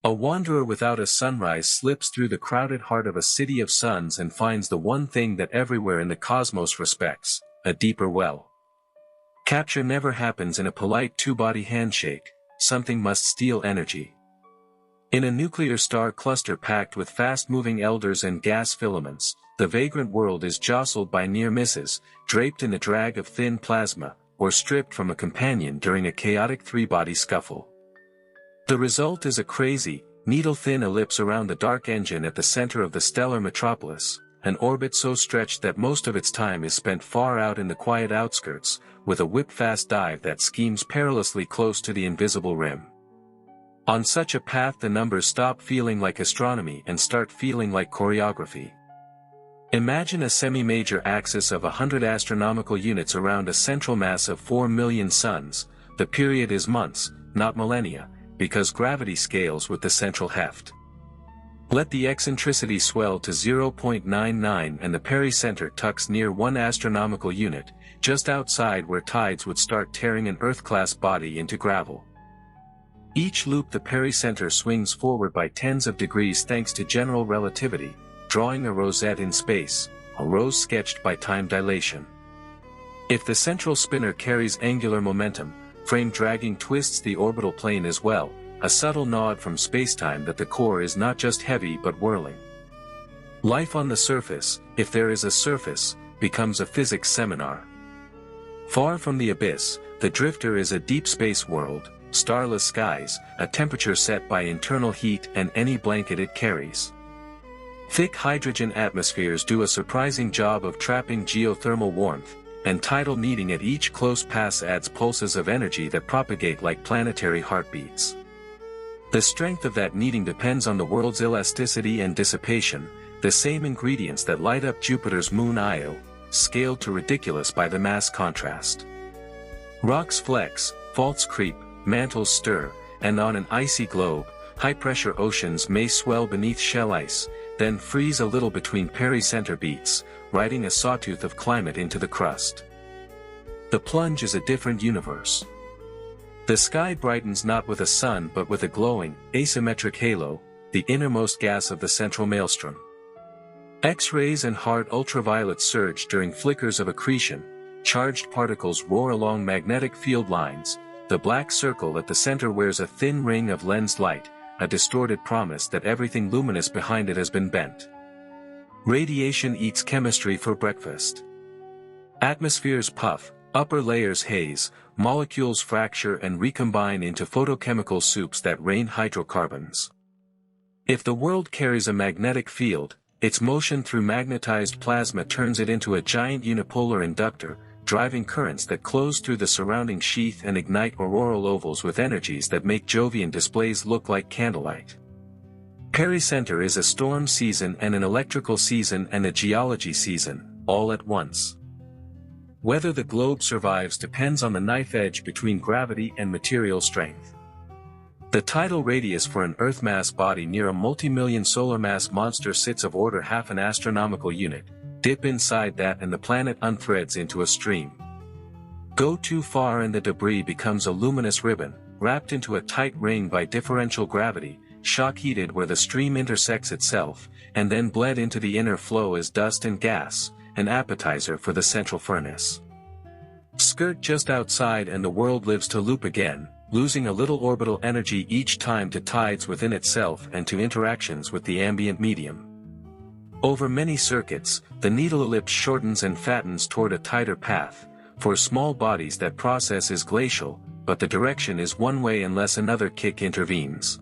A wanderer without a sunrise slips through the crowded heart of a city of suns and finds the one thing that everywhere in the cosmos respects, a deeper well. Capture never happens in a polite two-body handshake, something must steal energy. In a nuclear star cluster packed with fast-moving elders and gas filaments, the vagrant world is jostled by near misses, draped in a drag of thin plasma, or stripped from a companion during a chaotic three-body scuffle. The result is a crazy, needle-thin ellipse around the dark engine at the center of the stellar metropolis, an orbit so stretched that most of its time is spent far out in the quiet outskirts, with a whip-fast dive that schemes perilously close to the invisible rim. On such a path the numbers stop feeling like astronomy and start feeling like choreography. Imagine a semi-major axis of 100 astronomical units around a central mass of 4 million suns. The period is months, not millennia, because gravity scales with the central heft. Let the eccentricity swell to 0.99 and the pericenter tucks near 1 astronomical unit, just outside where tides would start tearing an Earth-class body into gravel. Each loop the pericenter swings forward by tens of degrees thanks to general relativity, drawing a rosette in space, a rose sketched by time dilation. If the central spinner carries angular momentum, frame dragging twists the orbital plane as well, a subtle nod from spacetime that the core is not just heavy but whirling. Life on the surface, if there is a surface, becomes a physics seminar. Far from the abyss, the drifter is a deep space world, starless skies, a temperature set by internal heat and any blanket it carries. Thick hydrogen atmospheres do a surprising job of trapping geothermal warmth, and tidal kneading at each close pass adds pulses of energy that propagate like planetary heartbeats. The strength of that kneading depends on the world's elasticity and dissipation, the same ingredients that light up Jupiter's moon Io, scaled to ridiculous by the mass contrast. Rocks flex, faults creep, mantles stir, and on an icy globe, high-pressure oceans may swell beneath shell ice, then freeze a little between pericenter beats, riding a sawtooth of climate into the crust. The plunge is a different universe. The sky brightens not with a sun but with a glowing, asymmetric halo, the innermost gas of the central maelstrom. X-rays and hard ultraviolet surge during flickers of accretion, charged particles roar along magnetic field lines, the black circle at the center wears a thin ring of lensed light, a distorted promise that everything luminous behind it has been bent. Radiation eats chemistry for breakfast. Atmospheres puff, upper layers haze, molecules fracture and recombine into photochemical soups that rain hydrocarbons. If the world carries a magnetic field, its motion through magnetized plasma turns it into a giant unipolar inductor, driving currents that close through the surrounding sheath and ignite auroral ovals with energies that make Jovian displays look like candlelight. Pericenter is a storm season and an electrical season and a geology season, all at once. Whether the globe survives depends on the knife edge between gravity and material strength. The tidal radius for an Earth mass body near a multi-million solar mass monster sits of order half an astronomical unit. Dip inside that and the planet unthreads into a stream. Go too far and the debris becomes a luminous ribbon, wrapped into a tight ring by differential gravity, shock-heated where the stream intersects itself, and then bled into the inner flow as dust and gas, an appetizer for the central furnace. Skirt just outside and the world lives to loop again, losing a little orbital energy each time to tides within itself and to interactions with the ambient medium. Over many circuits, the needle ellipse shortens and fattens toward a tighter path. For small bodies that process is glacial, but the direction is one way unless another kick intervenes.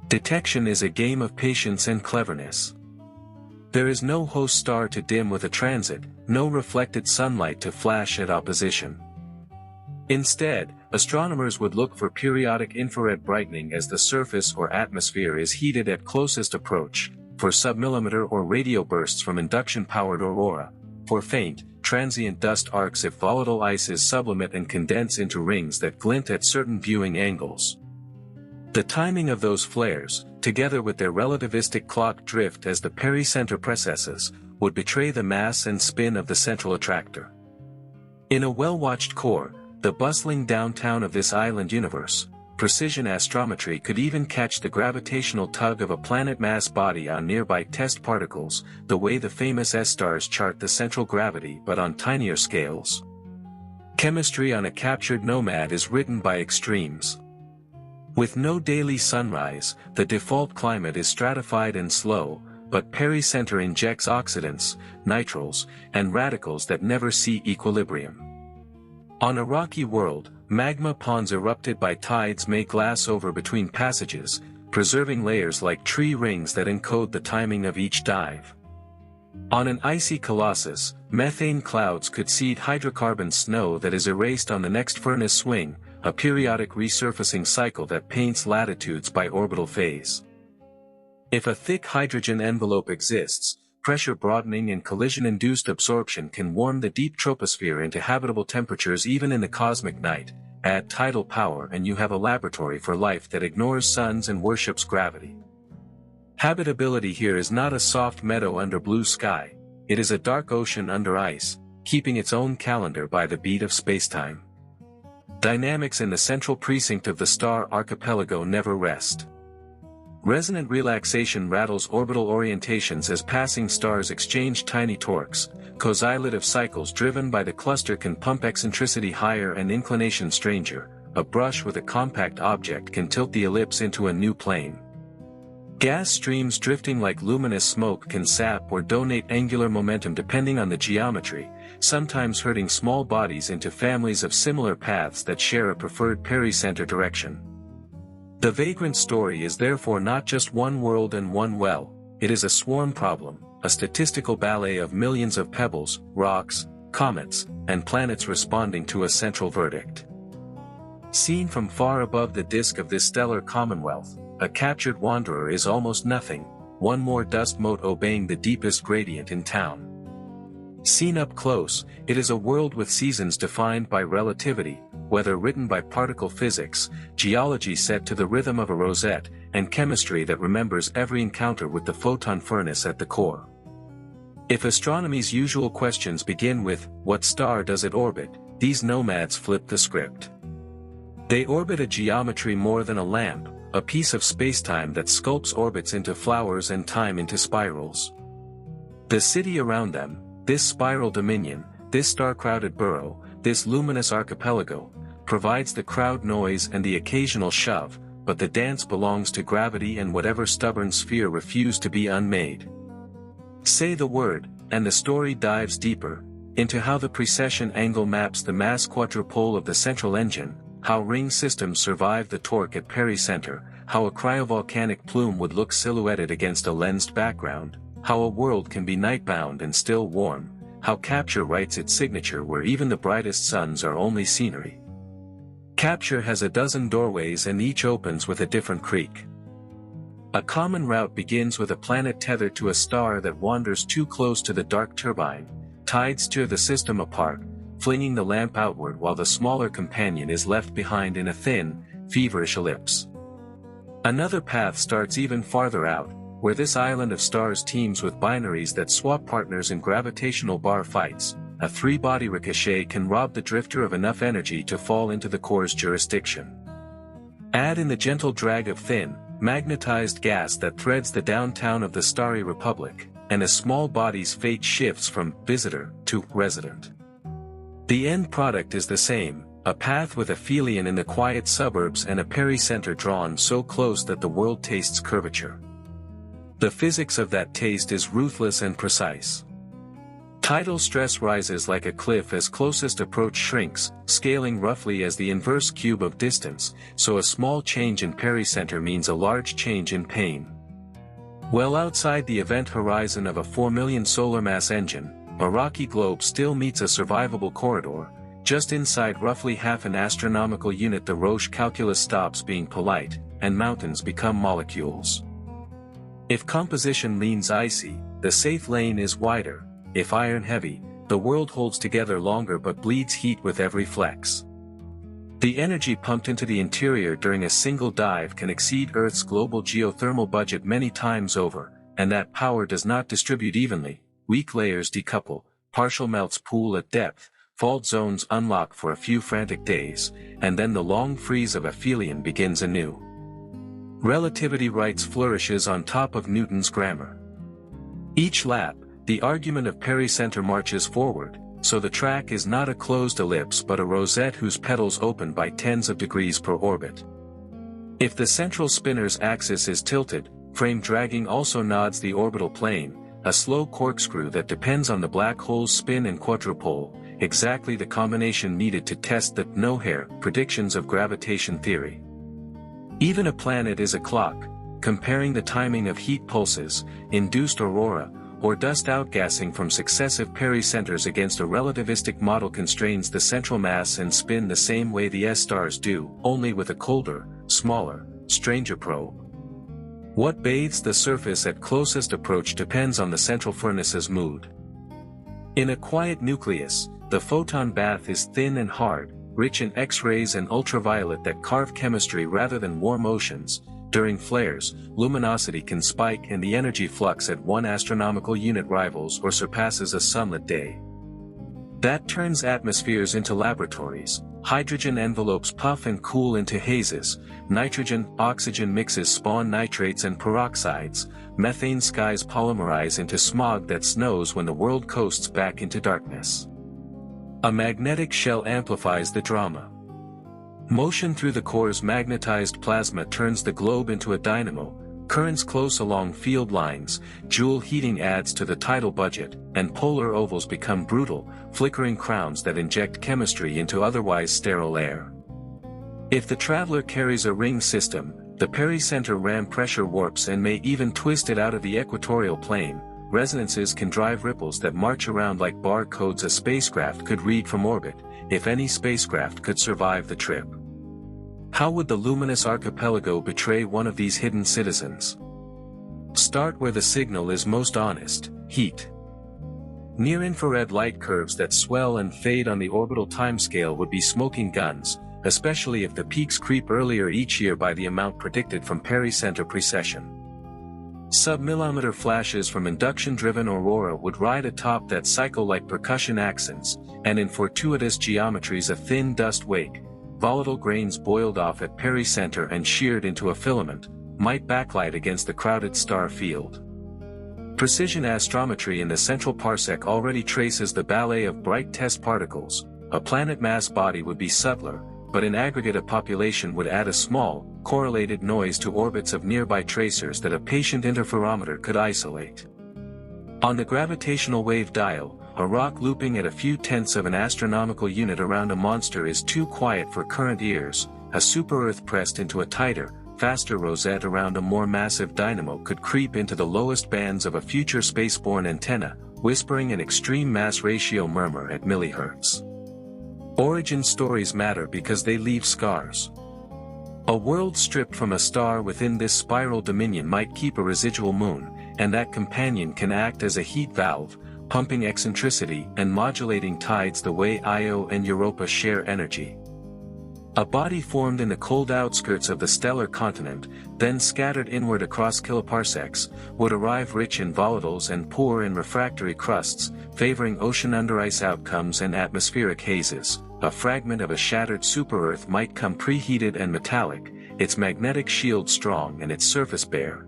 Detection is a game of patience and cleverness. There is no host star to dim with a transit, no reflected sunlight to flash at opposition. Instead, astronomers would look for periodic infrared brightening as the surface or atmosphere is heated at closest approach, for submillimeter or radio bursts from induction-powered aurora, for faint, transient dust arcs if volatile ices sublimate and condense into rings that glint at certain viewing angles. The timing of those flares, together with their relativistic clock drift as the pericenter precesses, would betray the mass and spin of the central attractor. In a well-watched core, the bustling downtown of this island universe, precision astrometry could even catch the gravitational tug of a planet-mass body on nearby test particles, the way the famous S-stars chart the central gravity but on tinier scales. Chemistry on a captured nomad is written by extremes. With no daily sunrise, the default climate is stratified and slow, but pericenter injects oxidants, nitriles, and radicals that never see equilibrium. On a rocky world, magma ponds erupted by tides may glass over between passages, preserving layers like tree rings that encode the timing of each dive. On an icy colossus, methane clouds could seed hydrocarbon snow that is erased on the next furnace swing, a periodic resurfacing cycle that paints latitudes by orbital phase. If a thick hydrogen envelope exists, pressure broadening and collision-induced absorption can warm the deep troposphere into habitable temperatures even in the cosmic night. Add tidal power and you have a laboratory for life that ignores suns and worships gravity. Habitability here is not a soft meadow under blue sky, it is a dark ocean under ice, keeping its own calendar by the beat of spacetime. Dynamics in the central precinct of the star archipelago never rest. Resonant relaxation rattles orbital orientations as passing stars exchange tiny torques. Correlative cycles driven by the cluster can pump eccentricity higher and inclination stranger. A brush with a compact object can tilt the ellipse into a new plane. Gas streams drifting like luminous smoke can sap or donate angular momentum depending on the geometry, sometimes herding small bodies into families of similar paths that share a preferred pericenter direction. The vagrant story is therefore not just one world and one well, it is a swarm problem, a statistical ballet of millions of pebbles, rocks, comets, and planets responding to a central verdict. Seen from far above the disk of this stellar commonwealth, a captured wanderer is almost nothing, one more dust mote obeying the deepest gradient in town. Seen up close, it is a world with seasons defined by relativity, weather written by particle physics, geology set to the rhythm of a rosette, and chemistry that remembers every encounter with the photon furnace at the core. If astronomy's usual questions begin with, "What star does it orbit?" these nomads flip the script. They orbit a geometry more than a lamp, a piece of spacetime that sculpts orbits into flowers and time into spirals. The city around them, this spiral dominion, this star-crowded burrow, this luminous archipelago, provides the crowd noise and the occasional shove, but the dance belongs to gravity and whatever stubborn sphere refused to be unmade. Say the word, and the story dives deeper, into how the precession angle maps the mass quadrupole of the central engine, how ring systems survive the torque at pericenter, how a cryovolcanic plume would look silhouetted against a lensed background, how a world can be nightbound and still warm, how capture writes its signature where even the brightest suns are only scenery. Capture has a dozen doorways and each opens with a different creak. A common route begins with a planet tethered to a star that wanders too close to the dark turbine. Tides tear the system apart, flinging the lamp outward while the smaller companion is left behind in a thin, feverish ellipse. Another path starts even farther out, where this island of stars teems with binaries that swap partners in gravitational bar fights. A three-body ricochet can rob the drifter of enough energy to fall into the core's jurisdiction. Add in the gentle drag of thin, magnetized gas that threads the downtown of the starry republic, and a small body's fate shifts from visitor to resident. The end product is the same, a path with aphelion in the quiet suburbs and a pericenter drawn so close that the world tastes curvature. The physics of that taste is ruthless and precise. Tidal stress rises like a cliff as closest approach shrinks, scaling roughly as the inverse cube of distance, so a small change in pericenter means a large change in pain. Well outside the event horizon of a 4 million solar mass engine, a rocky globe still meets a survivable corridor. Just inside roughly half an astronomical unit the Roche calculus stops being polite, and mountains become molecules. If composition leans icy, the safe lane is wider. If iron-heavy, the world holds together longer but bleeds heat with every flex. The energy pumped into the interior during a single dive can exceed Earth's global geothermal budget many times over, and that power does not distribute evenly. Weak layers decouple, partial melts pool at depth, fault zones unlock for a few frantic days, and then the long freeze of aphelion begins anew. Relativity rights flourishes on top of Newton's grammar. Each lap, the argument of pericenter marches forward, so the track is not a closed ellipse but a rosette whose petals open by tens of degrees per orbit. If the central spinner's axis is tilted, frame dragging also nods the orbital plane, a slow corkscrew that depends on the black hole's spin and quadrupole, exactly the combination needed to test the no-hair predictions of gravitation theory. Even a planet is a clock, comparing the timing of heat pulses, induced aurora, or dust outgassing from successive pericenters against a relativistic model constrains the central mass and spin the same way the S-stars do, only with a colder, smaller, stranger probe. What bathes the surface at closest approach depends on the central furnace's mood. In a quiet nucleus, the photon bath is thin and hard, rich in X-rays and ultraviolet that carve chemistry rather than warm oceans. During flares, luminosity can spike and the energy flux at 1 astronomical unit rivals or surpasses a sunlit day. That turns atmospheres into laboratories, hydrogen envelopes puff and cool into hazes, nitrogen-oxygen mixes spawn nitrates and peroxides, methane skies polymerize into smog that snows when the world coasts back into darkness. A magnetic shell amplifies the drama. Motion through the core's magnetized plasma turns the globe into a dynamo, currents close along field lines, joule heating adds to the tidal budget, and polar ovals become brutal, flickering crowns that inject chemistry into otherwise sterile air. If the traveler carries a ring system, the pericenter ram pressure warps and may even twist it out of the equatorial plane. Resonances can drive ripples that march around like barcodes a spacecraft could read from orbit, if any spacecraft could survive the trip. How would the luminous archipelago betray one of these hidden citizens? Start where the signal is most honest: heat. Near-infrared light curves that swell and fade on the orbital timescale would be smoking guns, especially if the peaks creep earlier each year by the amount predicted from pericenter precession. Sub-millimeter flashes from induction-driven aurora would ride atop that cycle like percussion accents, and in fortuitous geometries a thin dust wake, volatile grains boiled off at pericenter and sheared into a filament, might backlight against the crowded star field. Precision astrometry in the central parsec already traces the ballet of bright test particles. A planet mass body would be subtler, but in aggregate a population would add a small, correlated noise to orbits of nearby tracers that a patient interferometer could isolate. On the gravitational wave dial, a rock looping at a few tenths of an astronomical unit around a monster is too quiet for current ears. A super-Earth pressed into a tighter, faster rosette around a more massive dynamo could creep into the lowest bands of a future spaceborne antenna, whispering an extreme mass ratio murmur at millihertz. Origin stories matter because they leave scars. A world stripped from a star within this spiral dominion might keep a residual moon, and that companion can act as a heat valve, pumping eccentricity and modulating tides the way Io and Europa share energy. A body formed in the cold outskirts of the stellar continent, then scattered inward across kiloparsecs, would arrive rich in volatiles and poor in refractory crusts, favoring ocean underice outcomes and atmospheric hazes. A fragment of a shattered super-Earth might come preheated and metallic, its magnetic shield strong and its surface bare.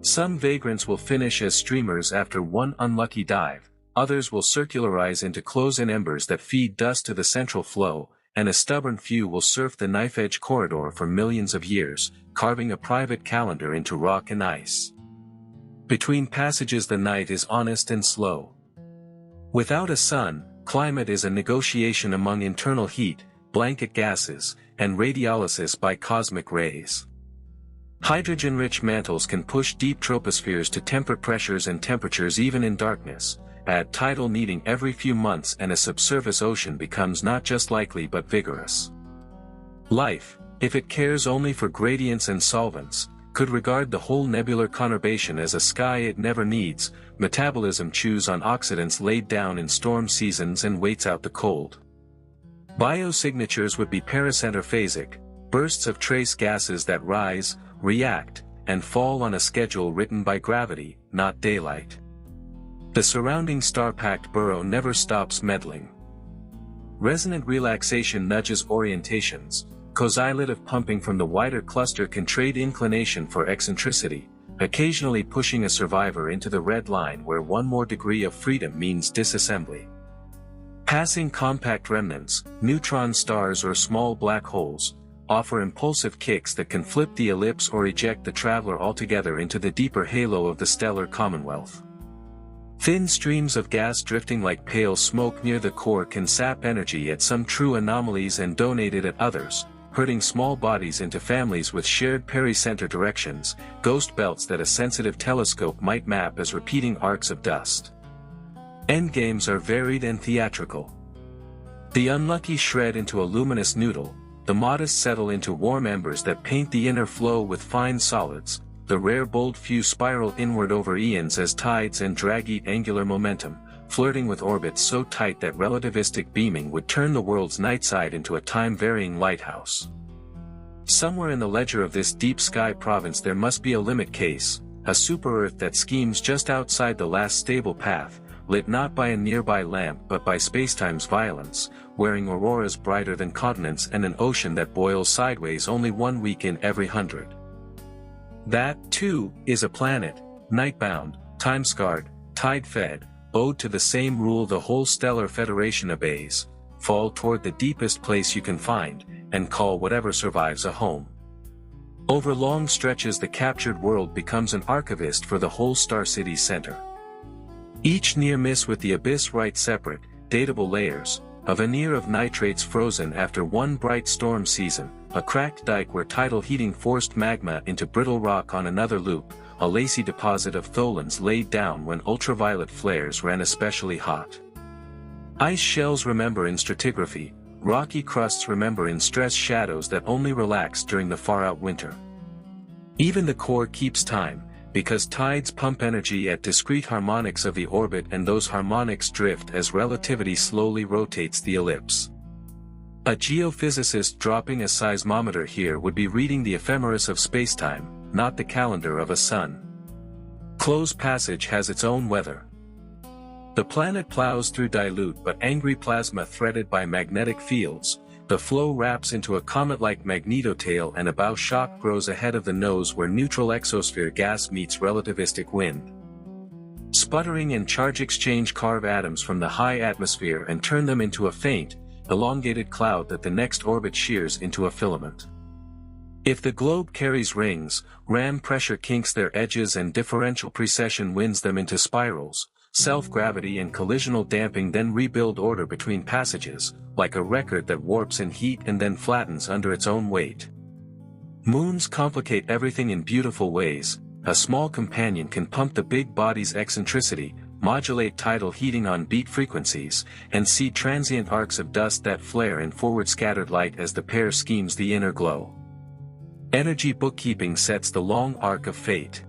Some vagrants will finish as streamers after one unlucky dive, others will circularize into close-in embers that feed dust to the central flow, and a stubborn few will surf the knife-edge corridor for millions of years, carving a private calendar into rock and ice. Between passages the night is honest and slow. Without a sun, climate is a negotiation among internal heat, blanket gases, and radiolysis by cosmic rays. Hydrogen-rich mantles can push deep tropospheres to temperate pressures and temperatures even in darkness, add tidal needing every few months and a subsurface ocean becomes not just likely but vigorous. Life, if it cares only for gradients and solvents, could regard the whole nebular conurbation as a sky it never needs. Metabolism chews on oxidants laid down in storm seasons and waits out the cold. Biosignatures would be pericenter phasic, bursts of trace gases that rise, react, and fall on a schedule written by gravity, not daylight. The surrounding star-packed burrow never stops meddling. Resonant relaxation nudges orientations. Correlative pumping from the wider cluster can trade inclination for eccentricity, occasionally pushing a survivor into the red line where one more degree of freedom means disassembly. Passing compact remnants, neutron stars or small black holes, offer impulsive kicks that can flip the ellipse or eject the traveler altogether into the deeper halo of the stellar commonwealth. Thin streams of gas drifting like pale smoke near the core can sap energy at some true anomalies and donate it at others, herding small bodies into families with shared pericenter directions, ghost belts that a sensitive telescope might map as repeating arcs of dust. Endgames are varied and theatrical. The unlucky shred into a luminous noodle, the modest settle into warm embers that paint the inner flow with fine solids, the rare bold few spiral inward over eons as tides and drag eat angular momentum, flirting with orbits so tight that relativistic beaming would turn the world's night side into a time-varying lighthouse. Somewhere in the ledger of this deep sky province there must be a limit case, a super-Earth that schemes just outside the last stable path, lit not by a nearby lamp but by spacetime's violence, wearing auroras brighter than continents and an ocean that boils sideways only 1 week in every 100. That, too, is a planet, night-bound, time-scarred, tide-fed, owed to the same rule the whole stellar federation obeys: fall toward the deepest place you can find, and call whatever survives a home. Over long stretches the captured world becomes an archivist for the whole Star City's center. Each near miss with the abyss right separate, datable layers, a veneer of nitrates frozen after one bright storm season, a cracked dike where tidal heating forced magma into brittle rock on another loop, a lacy deposit of tholins laid down when ultraviolet flares ran especially hot. Ice shells remember in stratigraphy, rocky crusts remember in stress shadows that only relax during the far-out winter. Even the core keeps time, because tides pump energy at discrete harmonics of the orbit and those harmonics drift as relativity slowly rotates the ellipse. A geophysicist dropping a seismometer here would be reading the ephemeris of spacetime, not the calendar of a sun. Close Passage has its own weather. The planet plows through dilute but angry plasma threaded by magnetic fields. The flow wraps into a comet-like magnetotail and a bow shock grows ahead of the nose where neutral exosphere gas meets relativistic wind. Sputtering and charge exchange carve atoms from the high atmosphere and turn them into a faint, elongated cloud that the next orbit shears into a filament. If the globe carries rings, ram pressure kinks their edges and differential precession wins them into spirals. Self-gravity and collisional damping then rebuild order between passages, like a record that warps in heat and then flattens under its own weight. Moons complicate everything in beautiful ways. A small companion can pump the big body's eccentricity, modulate tidal heating on beat frequencies, and see transient arcs of dust that flare in forward scattered light as the pair schemes the inner glow. Energy bookkeeping sets the long arc of fate.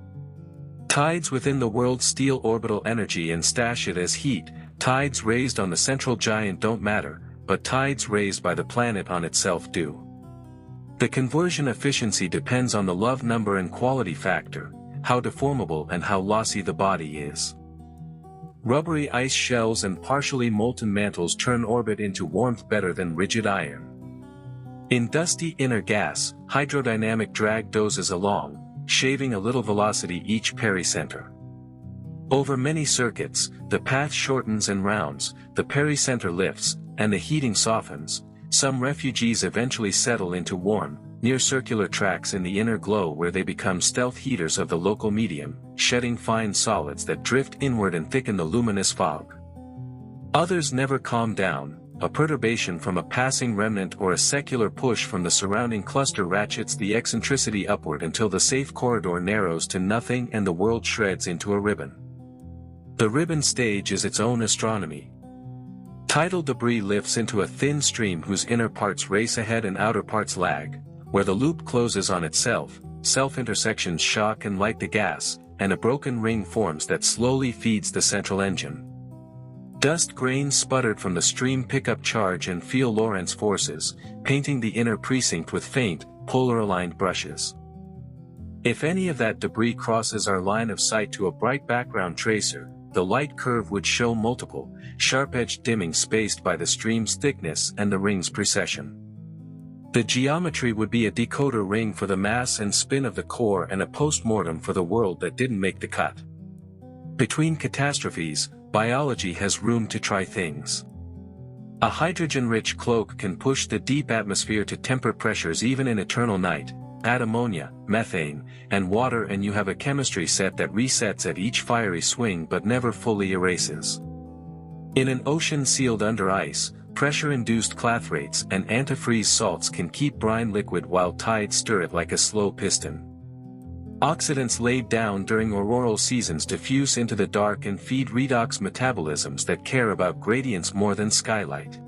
Tides within the world steal orbital energy and stash it as heat. Tides raised on the central giant don't matter, but tides raised by the planet on itself do. The conversion efficiency depends on the love number and quality factor, how deformable and how lossy the body is. Rubbery ice shells and partially molten mantles turn orbit into warmth better than rigid iron. In dusty inner gas, hydrodynamic drag dozes along, shaving a little velocity each pericenter. Over many circuits, the path shortens and rounds, the pericenter lifts, and the heating softens. Some refugees eventually settle into warm, near-circular tracks in the inner glow where they become stealth heaters of the local medium, shedding fine solids that drift inward and thicken the luminous fog. Others never calm down. A perturbation from a passing remnant or a secular push from the surrounding cluster ratchets the eccentricity upward until the safe corridor narrows to nothing and the world shreds into a ribbon. The ribbon stage is its own astronomy. Tidal debris lifts into a thin stream whose inner parts race ahead and outer parts lag, where the loop closes on itself, self-intersections shock and light the gas, and a broken ring forms that slowly feeds the central engine. Dust grains sputtered from the stream pick up charge and feel Lorentz forces, painting the inner precinct with faint, polar-aligned brushes. If any of that debris crosses our line of sight to a bright background tracer, the light curve would show multiple, sharp-edged dimmings spaced by the stream's thickness and the ring's precession. The geometry would be a decoder ring for the mass and spin of the core and a post-mortem for the world that didn't make the cut. Between catastrophes, biology has room to try things. A hydrogen-rich cloak can push the deep atmosphere to temper pressures even in eternal night. Add ammonia, methane, and water and you have a chemistry set that resets at each fiery swing but never fully erases. In an ocean sealed under ice, pressure-induced clathrates and antifreeze salts can keep brine liquid while tides stir it like a slow piston. Oxidants laid down during auroral seasons diffuse into the dark and feed redox metabolisms that care about gradients more than skylight.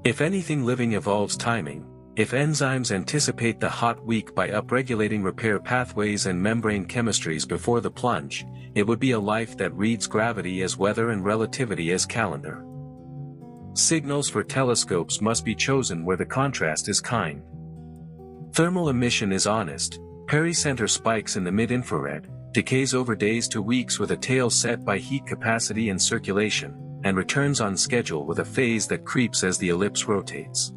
If anything living evolves timing, if enzymes anticipate the hot week by upregulating repair pathways and membrane chemistries before the plunge, it would be a life that reads gravity as weather and relativity as calendar. Signals for telescopes must be chosen where the contrast is kind. Thermal emission is honest. Pericenter spikes in the mid-infrared, decays over days to weeks with a tail set by heat capacity and circulation, and returns on schedule with a phase that creeps as the ellipse rotates.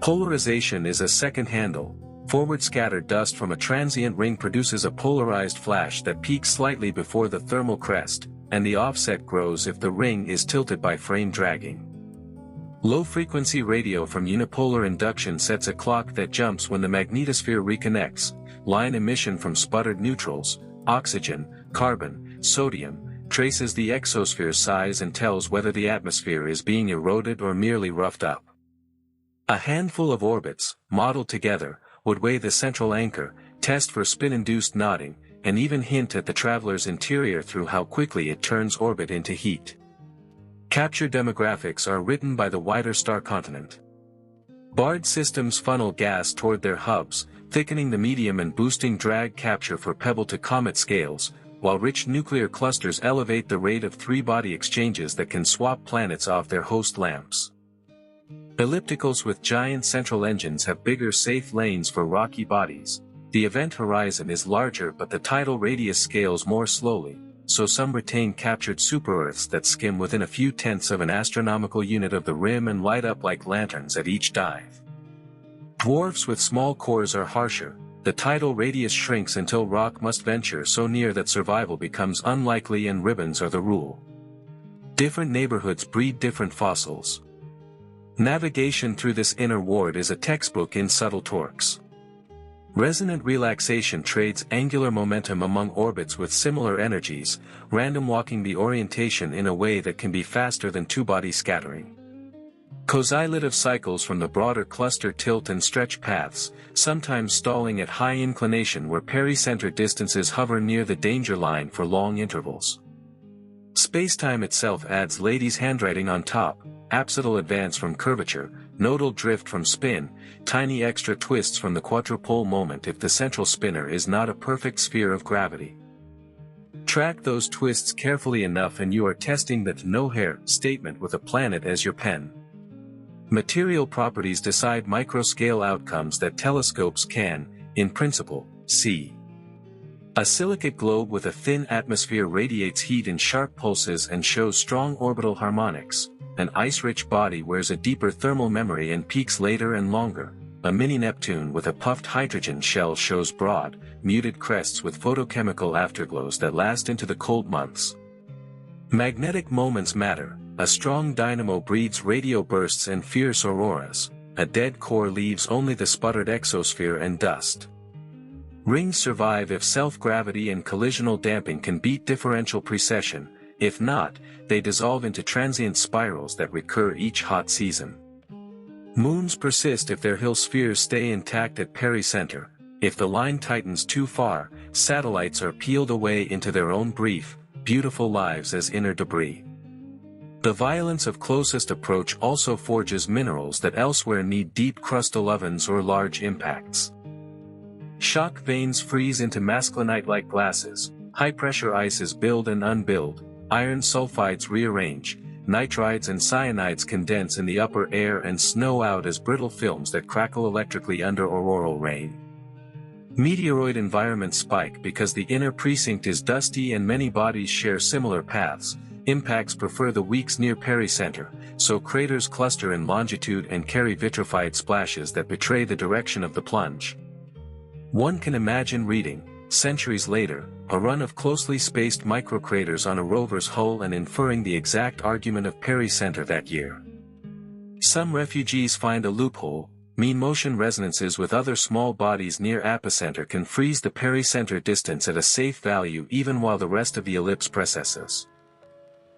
Polarization is a second handle. Forward scattered dust from a transient ring produces a polarized flash that peaks slightly before the thermal crest, and the offset grows if the ring is tilted by frame dragging. Low-frequency radio from unipolar induction sets a clock that jumps when the magnetosphere reconnects. Line emission from sputtered neutrals, oxygen, carbon, sodium, traces the exosphere's size and tells whether the atmosphere is being eroded or merely roughed up. A handful of orbits, modeled together, would weigh the central anchor, test for spin-induced nodding, and even hint at the traveler's interior through how quickly it turns orbit into heat. Capture demographics are written by the wider star continent. Barred systems funnel gas toward their hubs, thickening the medium and boosting drag capture for pebble-to-comet scales, while rich nuclear clusters elevate the rate of three-body exchanges that can swap planets off their host lamps. Ellipticals with giant central engines have bigger safe lanes for rocky bodies. The event horizon is larger but the tidal radius scales more slowly, so some retain captured super-Earths that skim within a few tenths of an astronomical unit of the rim and light up like lanterns at each dive. Dwarfs with small cores are harsher. The tidal radius shrinks until rock must venture so near that survival becomes unlikely and ribbons are the rule. Different neighborhoods breed different fossils. Navigation through this inner ward is a textbook in subtle torques. Resonant relaxation trades angular momentum among orbits with similar energies, random walking the orientation in a way that can be faster than two-body scattering. Correlative cycles from the broader cluster tilt and stretch paths, sometimes stalling at high inclination where pericenter distances hover near the danger line for long intervals. Spacetime itself adds Lady's handwriting on top, apsidal advance from curvature, nodal drift from spin, tiny extra twists from the quadrupole moment if the central spinner is not a perfect sphere of gravity. Track those twists carefully enough and you are testing that no-hair statement with a planet as your pen. Material properties decide microscale outcomes that telescopes can, in principle, see. A silicate globe with a thin atmosphere radiates heat in sharp pulses and shows strong orbital harmonics. An ice-rich body wears a deeper thermal memory and peaks later and longer. A mini-Neptune with a puffed hydrogen shell shows broad, muted crests with photochemical afterglows that last into the cold months. Magnetic moments matter. A strong dynamo breeds radio bursts and fierce auroras. A dead core leaves only the sputtered exosphere and dust. Rings survive if self-gravity and collisional damping can beat differential precession. If not, they dissolve into transient spirals that recur each hot season. Moons persist if their Hill spheres stay intact at pericenter. If the line tightens too far, satellites are peeled away into their own brief, beautiful lives as inner debris. The violence of closest approach also forges minerals that elsewhere need deep crustal ovens or large impacts. Shock veins freeze into masclinite-like glasses, high-pressure ices build and unbuild, iron sulfides rearrange, nitrides and cyanides condense in the upper air and snow out as brittle films that crackle electrically under auroral rain. Meteoroid environments spike because the inner precinct is dusty and many bodies share similar paths. Impacts prefer the weaks near pericenter, so craters cluster in longitude and carry vitrified splashes that betray the direction of the plunge. One can imagine reading, centuries later, a run of closely spaced microcraters on a rover's hull and inferring the exact argument of pericenter that year. Some refugees find a loophole. Mean motion resonances with other small bodies near apicenter can freeze the pericenter distance at a safe value even while the rest of the ellipse precesses.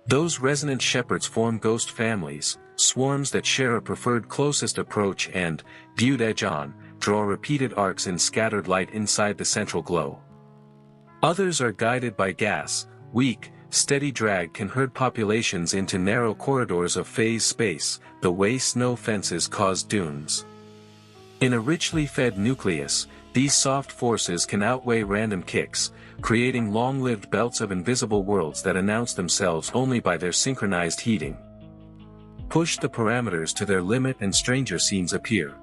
Those resonant shepherds form ghost families, swarms that share a preferred closest approach and, viewed edge-on, draw repeated arcs in scattered light inside the central glow. Others are guided by gas. Weak, steady drag can herd populations into narrow corridors of phase space, the way snow fences cause dunes. In a richly fed nucleus, these soft forces can outweigh random kicks, creating long-lived belts of invisible worlds that announce themselves only by their synchronized heating. Push the parameters to their limit and stranger scenes appear.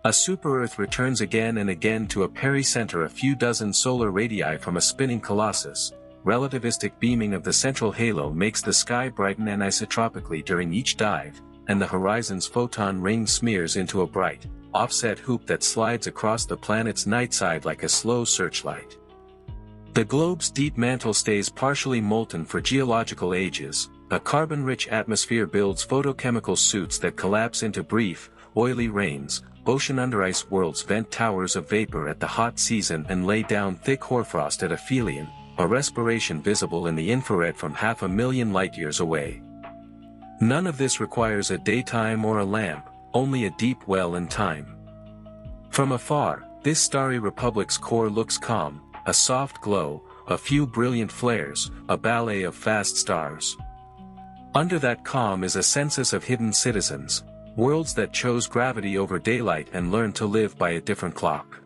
A super-Earth returns again and again to a pericenter a few dozen solar radii from a spinning colossus. Relativistic beaming of the central halo makes the sky brighten anisotropically during each dive, and the horizon's photon ring smears into a bright, offset hoop that slides across the planet's night side like a slow searchlight. The globe's deep mantle stays partially molten for geological ages. A carbon-rich atmosphere builds photochemical suits that collapse into brief, oily rains. Ocean underice worlds vent towers of vapor at the hot season and lay down thick hoarfrost at aphelion, a respiration visible in the infrared from 500,000 light-years away. None of this requires a daytime or a lamp, only a deep well in time. From afar, this starry republic's core looks calm, a soft glow, a few brilliant flares, a ballet of fast stars. Under that calm is a census of hidden citizens, worlds that chose gravity over daylight and learned to live by a different clock.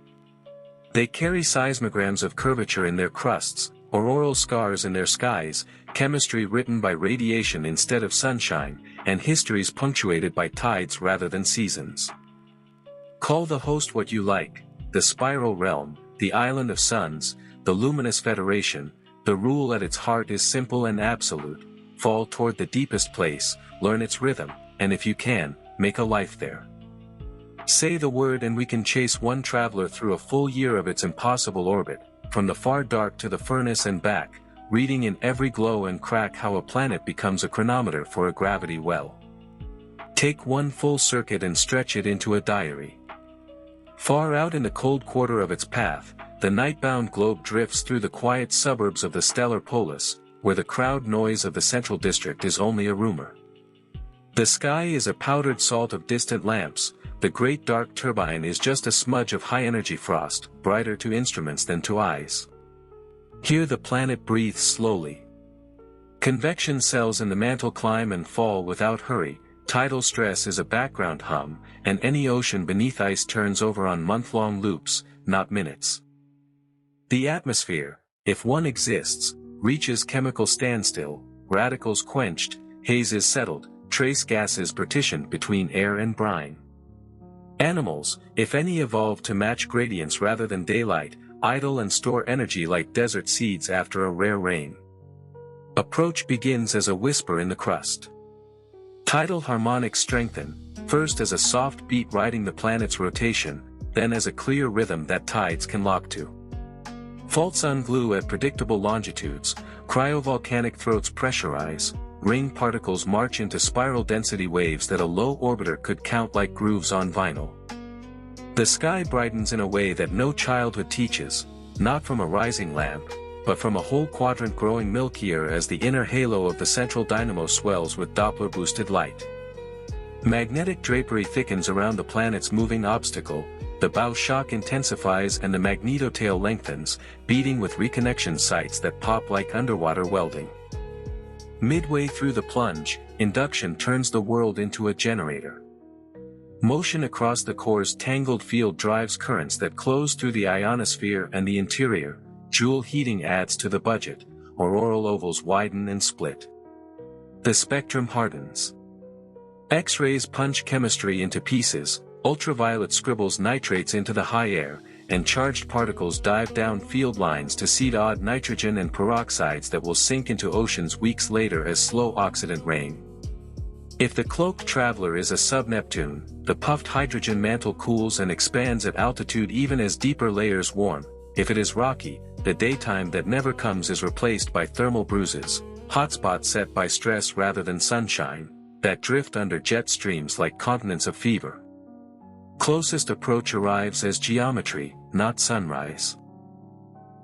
They carry seismograms of curvature in their crusts, auroral scars in their skies, chemistry written by radiation instead of sunshine, and histories punctuated by tides rather than seasons. Call the host what you like, the spiral realm, the island of suns, the luminous federation. The rule at its heart is simple and absolute: fall toward the deepest place, learn its rhythm, and if you can, make a life there. Say the word and we can chase one traveler through a full year of its impossible orbit, from the far dark to the furnace and back, reading in every glow and crack how a planet becomes a chronometer for a gravity well. Take one full circuit and stretch it into a diary. Far out in the cold quarter of its path, the night-bound globe drifts through the quiet suburbs of the stellar polis, where the crowd noise of the central district is only a rumor. The sky is a powdered salt of distant lamps. The great dark turbine is just a smudge of high-energy frost, brighter to instruments than to eyes. Here the planet breathes slowly. Convection cells in the mantle climb and fall without hurry. Tidal stress is a background hum, and any ocean beneath ice turns over on month-long loops, not minutes. The atmosphere, if one exists, reaches chemical standstill, radicals quenched, haze is settled, trace gases partitioned between air and brine. Animals, if any, evolve to match gradients rather than daylight, idle and store energy like desert seeds after a rare rain. Approach begins as a whisper in the crust. Tidal harmonics strengthen, first as a soft beat riding the planet's rotation, then as a clear rhythm that tides can lock to. Faults unglue at predictable longitudes, cryovolcanic throats pressurize, ring particles march into spiral density waves that a low orbiter could count like grooves on vinyl. The sky brightens in a way that no childhood teaches, not from a rising lamp, but from a whole quadrant growing milkier as the inner halo of the central dynamo swells with Doppler-boosted light. Magnetic drapery thickens around the planet's moving obstacle, the bow shock intensifies and the magnetotail lengthens, beating with reconnection sites that pop like underwater welding. Midway through the plunge, induction turns the world into a generator. Motion across the core's tangled field drives currents that close through the ionosphere and the interior. Joule heating adds to the budget, auroral ovals widen and split. The spectrum hardens. X-rays punch chemistry into pieces, ultraviolet scribbles nitrates into the high air, and charged particles dive down field lines to seed odd nitrogen and peroxides that will sink into oceans weeks later as slow oxidant rain. If the cloaked traveler is a sub-Neptune, the puffed hydrogen mantle cools and expands at altitude even as deeper layers warm. If it is rocky, the daytime that never comes is replaced by thermal bruises, hotspots set by stress rather than sunshine, that drift under jet streams like continents of fever. Closest approach arrives as geometry, not sunrise.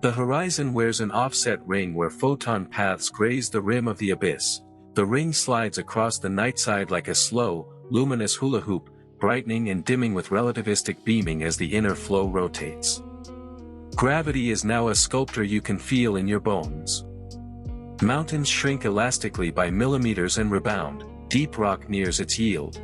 The horizon wears an offset ring where photon paths graze the rim of the abyss. The ring slides across the night side like a slow, luminous hula hoop, brightening and dimming with relativistic beaming as the inner flow rotates. Gravity is now a sculptor you can feel in your bones. Mountains shrink elastically by millimeters and rebound, deep rock nears its yield.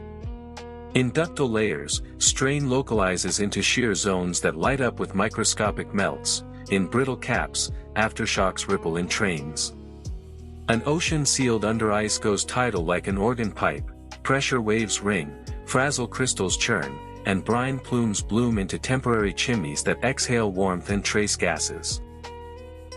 In ductile layers, strain localizes into shear zones that light up with microscopic melts. In brittle caps, aftershocks ripple in trains. An ocean sealed under ice goes tidal like an organ pipe, pressure waves ring, frazzle crystals churn, and brine plumes bloom into temporary chimneys that exhale warmth and trace gases.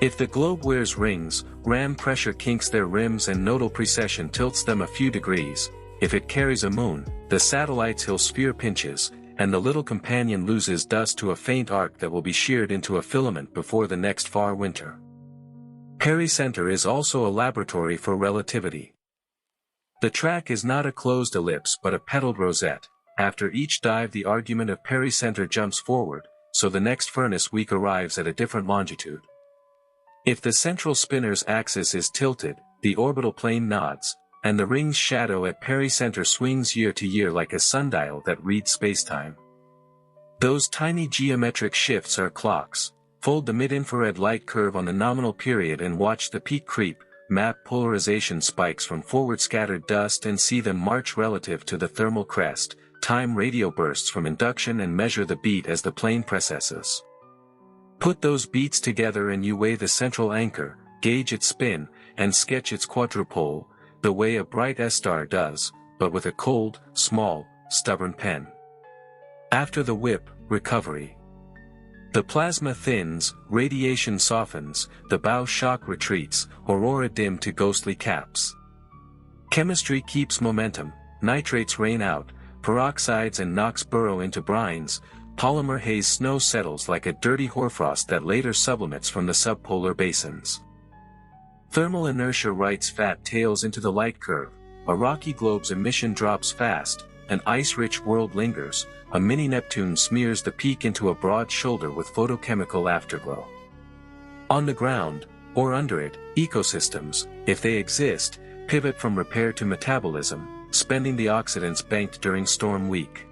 If the globe wears rings, ram pressure kinks their rims and nodal precession tilts them a few degrees. If it carries a moon, the satellite's hill sphere pinches, and the little companion loses dust to a faint arc that will be sheared into a filament before the next far winter. Pericenter is also a laboratory for relativity. The track is not a closed ellipse but a pedaled rosette. After each dive the argument of pericenter jumps forward, so the next furnace week arrives at a different longitude. If the central spinner's axis is tilted, the orbital plane nods, and the ring's shadow at pericenter swings year to year like a sundial that reads spacetime. Those tiny geometric shifts are clocks. Fold the mid-infrared light curve on the nominal period and watch the peak creep, map polarization spikes from forward scattered dust and see them march relative to the thermal crest, time radio bursts from induction and measure the beat as the plane precesses. Put those beats together and you weigh the central anchor, gauge its spin, and sketch its quadrupole, the way a bright S-star does, but with a cold, small, stubborn pen. After the whip, recovery. The plasma thins, radiation softens, the bow shock retreats, aurora dim to ghostly caps. Chemistry keeps momentum, nitrates rain out, peroxides and NOx burrow into brines, polymer haze snow settles like a dirty hoarfrost that later sublimates from the subpolar basins. Thermal inertia writes fat tails into the light curve, a rocky globe's emission drops fast, an ice-rich world lingers, a mini-Neptune smears the peak into a broad shoulder with photochemical afterglow. On the ground, or under it, ecosystems, if they exist, pivot from repair to metabolism, spending the oxidants banked during storm week.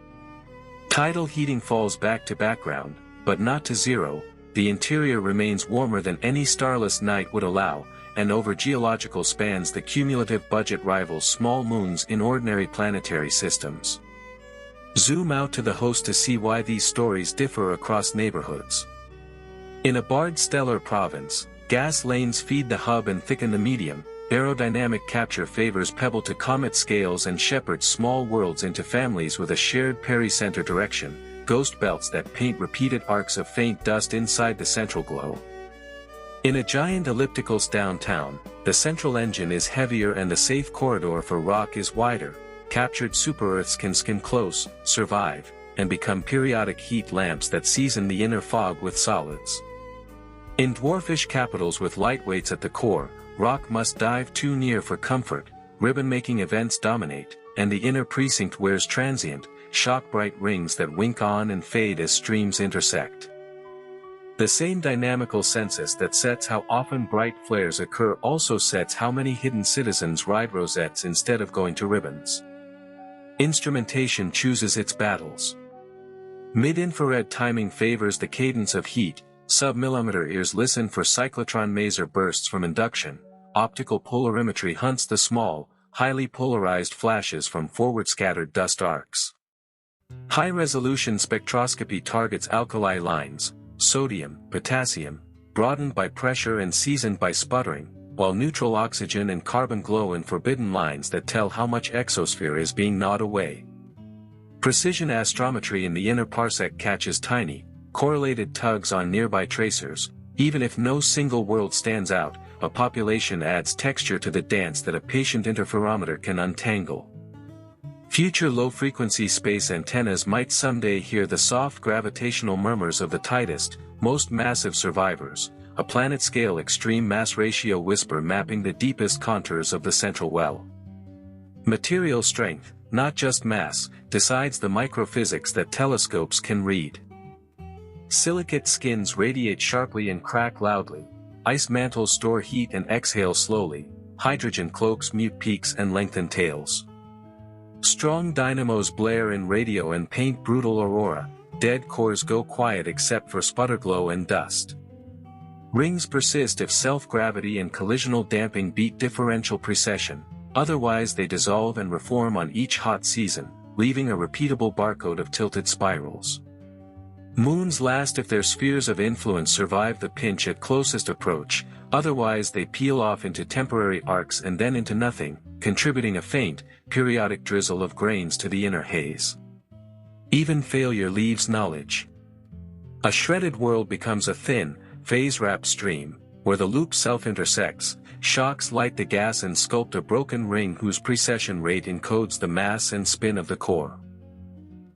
Tidal heating falls back to background, but not to zero. The interior remains warmer than any starless night would allow, and over geological spans the cumulative budget rivals small moons in ordinary planetary systems. Zoom out to the host to see why these stories differ across neighborhoods. In a barred stellar province, gas lanes feed the hub and thicken the medium. Aerodynamic capture favors pebble to comet scales and shepherds small worlds into families with a shared pericenter direction, ghost belts that paint repeated arcs of faint dust inside the central glow. In a giant ellipticals downtown, the central engine is heavier and the safe corridor for rock is wider. Captured super-Earths can skim close, survive, and become periodic heat lamps that season the inner fog with solids. In dwarfish capitals with lightweights at the core, rock must dive too near for comfort, ribbon-making events dominate, and the inner precinct wears transient, shock-bright rings that wink on and fade as streams intersect. The same dynamical census that sets how often bright flares occur also sets how many hidden citizens ride rosettes instead of going to ribbons. Instrumentation chooses its battles. Mid-infrared timing favors the cadence of heat, sub-millimeter ears listen for cyclotron-maser bursts from induction, optical polarimetry hunts the small, highly polarized flashes from forward-scattered dust arcs. High-resolution spectroscopy targets alkali lines, sodium, potassium, broadened by pressure and seasoned by sputtering, while neutral oxygen and carbon glow in forbidden lines that tell how much exosphere is being gnawed away. Precision astrometry in the inner parsec catches tiny, correlated tugs on nearby tracers. Even if no single world stands out, a population adds texture to the dance that a patient interferometer can untangle. Future low-frequency space antennas might someday hear the soft gravitational murmurs of the tightest, most massive survivors, a planet-scale extreme mass ratio whisper mapping the deepest contours of the central well. Material strength, not just mass, decides the microphysics that telescopes can read. Silicate skins radiate sharply and crack loudly, ice mantles store heat and exhale slowly, hydrogen cloaks mute peaks and lengthen tails. Strong dynamos blare in radio and paint brutal aurora, dead cores go quiet except for sputterglow and dust. Rings persist if self-gravity and collisional damping beat differential precession, otherwise they dissolve and reform on each hot season, leaving a repeatable barcode of tilted spirals. Moons last if their spheres of influence survive the pinch at closest approach, otherwise they peel off into temporary arcs and then into nothing, contributing a faint, periodic drizzle of grains to the inner haze. Even failure leaves knowledge. A shredded world becomes a thin, phase-wrapped stream, where the loop self-intersects, shocks light the gas and sculpt a broken ring whose precession rate encodes the mass and spin of the core.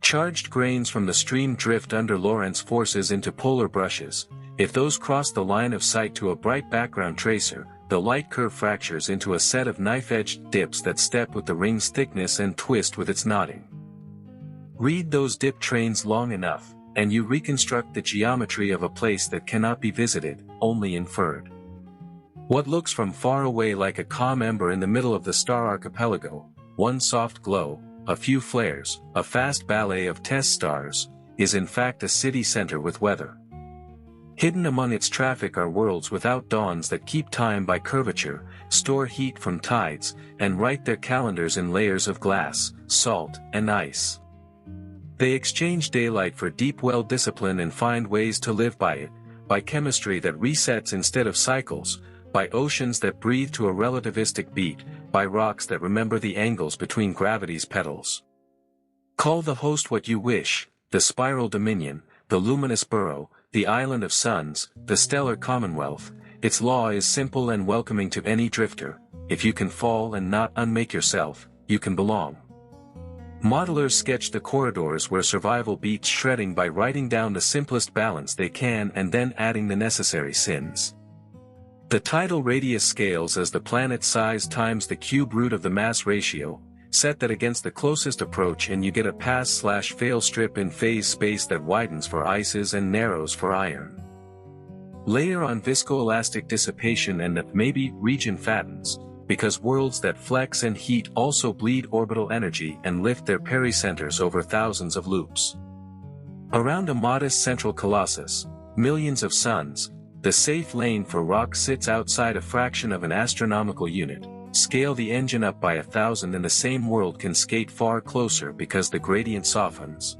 Charged grains from the stream drift under Lorentz forces into polar brushes. If those cross the line of sight to a bright background tracer, the light curve fractures into a set of knife-edged dips that step with the ring's thickness and twist with its knotting. Read those dip trains long enough, and you reconstruct the geometry of a place that cannot be visited, only inferred. What looks from far away like a calm ember in the middle of the star archipelago, one soft glow, a few flares, a fast ballet of test stars, is in fact a city center with weather. Hidden among its traffic are worlds without dawns that keep time by curvature, store heat from tides, and write their calendars in layers of glass, salt, and ice. They exchange daylight for deep well discipline and find ways to live by it, by chemistry that resets instead of cycles, by oceans that breathe to a relativistic beat, by rocks that remember the angles between gravity's petals. Call the host what you wish, the spiral dominion, the luminous burrow, the island of suns, the stellar commonwealth. Its law is simple and welcoming to any drifter: if you can fall and not unmake yourself, you can belong. Modelers sketch the corridors where survival beats shredding by writing down the simplest balance they can and then adding the necessary sins. The tidal radius scales as the planet size times the cube root of the mass ratio, set that against the closest approach and you get a pass/fail strip in phase space that widens for ices and narrows for iron. Layer on viscoelastic dissipation and that maybe region fattens, because worlds that flex and heat also bleed orbital energy and lift their pericenters over thousands of loops. Around a modest central colossus, millions of suns, the safe lane for rock sits outside a fraction of an astronomical unit. Scale the engine up by 1,000 and the same world can skate far closer because the gradient softens.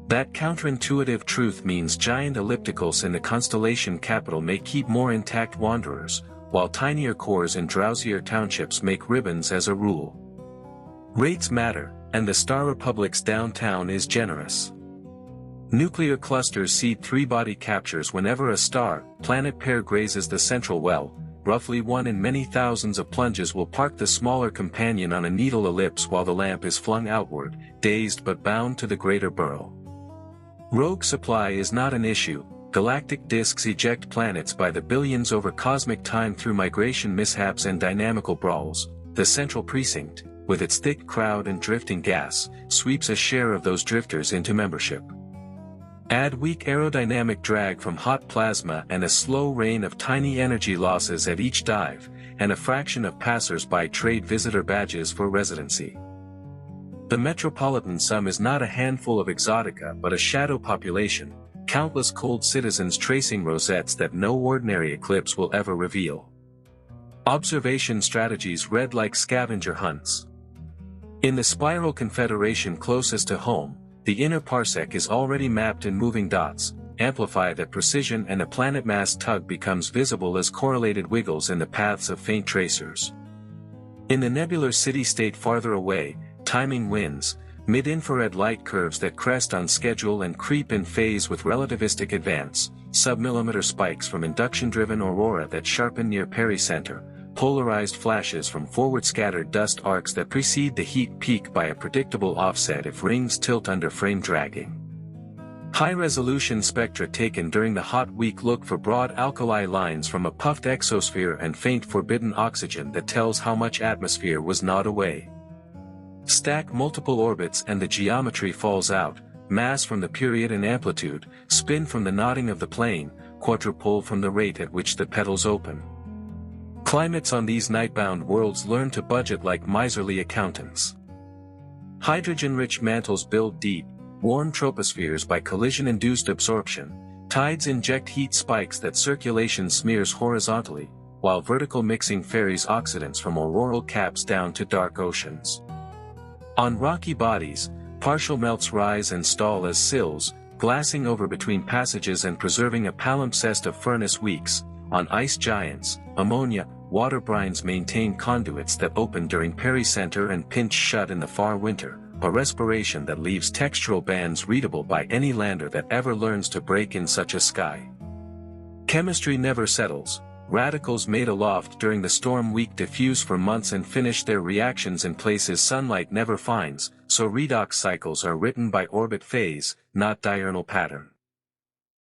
That counterintuitive truth means giant ellipticals in the constellation capital may keep more intact wanderers, while tinier cores in drowsier townships make ribbons as a rule. Rates matter, and the Star Republic's downtown is generous. Nuclear clusters seed three-body captures whenever a star-planet pair grazes the central well. Roughly one in many thousands of plunges will park the smaller companion on a needle ellipse while the lamp is flung outward, dazed but bound to the greater burrow. Rogue supply is not an issue. Galactic disks eject planets by the billions over cosmic time through migration mishaps and dynamical brawls. The central precinct, with its thick crowd and drifting gas, sweeps a share of those drifters into membership. Add weak aerodynamic drag from hot plasma and a slow rain of tiny energy losses at each dive, and a fraction of passers-by trade visitor badges for residency. The metropolitan sum is not a handful of exotica but a shadow population, countless cold citizens tracing rosettes that no ordinary eclipse will ever reveal. Observation strategies read like scavenger hunts. In the spiral confederation closest to home, the inner parsec is already mapped in moving dots, amplified at precision, and a planet mass tug becomes visible as correlated wiggles in the paths of faint tracers. In the nebular city-state farther away, timing wins, Mid-infrared light curves that crest on schedule and creep in phase with relativistic advance, submillimeter spikes from induction-driven aurora that sharpen near pericenter, polarized flashes from forward-scattered dust arcs that precede the heat peak by a predictable offset if rings tilt under frame dragging. High-resolution spectra taken during the hot week look for broad alkali lines from a puffed exosphere and faint forbidden oxygen that tells how much atmosphere was gnawed away. Stack multiple orbits and the geometry falls out, mass from the period and amplitude, spin from the nodding of the plane, quadrupole from the rate at which the petals open. Climates on these nightbound worlds learn to budget like miserly accountants. Hydrogen-rich mantles build deep, warm tropospheres by collision-induced absorption. Tides inject heat spikes that circulation smears horizontally, while vertical mixing ferries oxidants from auroral caps down to dark oceans. On rocky bodies, partial melts rise and stall as sills, glassing over between passages and preserving a palimpsest of furnace weeks. On ice giants, ammonia, water brines maintain conduits that open during pericenter and pinch shut in the far winter, a respiration that leaves textural bands readable by any lander that ever learns to break in such a sky. Chemistry never settles. Radicals made aloft during the storm week diffuse for months and finish their reactions in places sunlight never finds, so redox cycles are written by orbit phase, not diurnal pattern.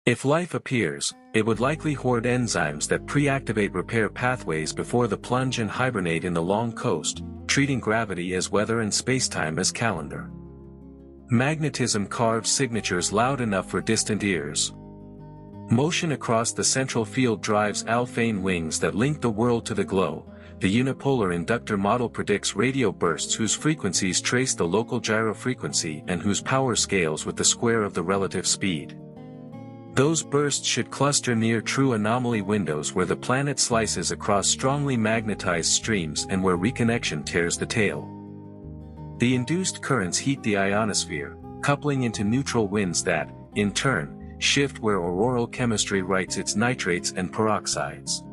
If life appears, it would likely hoard enzymes that pre-activate repair pathways before the plunge and hibernate in the long coast, treating gravity as weather and spacetime as calendar. Magnetism carves signatures loud enough for distant ears. Motion across the central field drives Alphane wings that link the world to the glow. The unipolar inductor model predicts radio bursts whose frequencies trace the local gyrofrequency and whose power scales with the square of the relative speed. Those bursts should cluster near true anomaly windows where the planet slices across strongly magnetized streams and where reconnection tears the tail. The induced currents heat the ionosphere, coupling into neutral winds that, in turn, shift where auroral chemistry writes its nitrates and peroxides.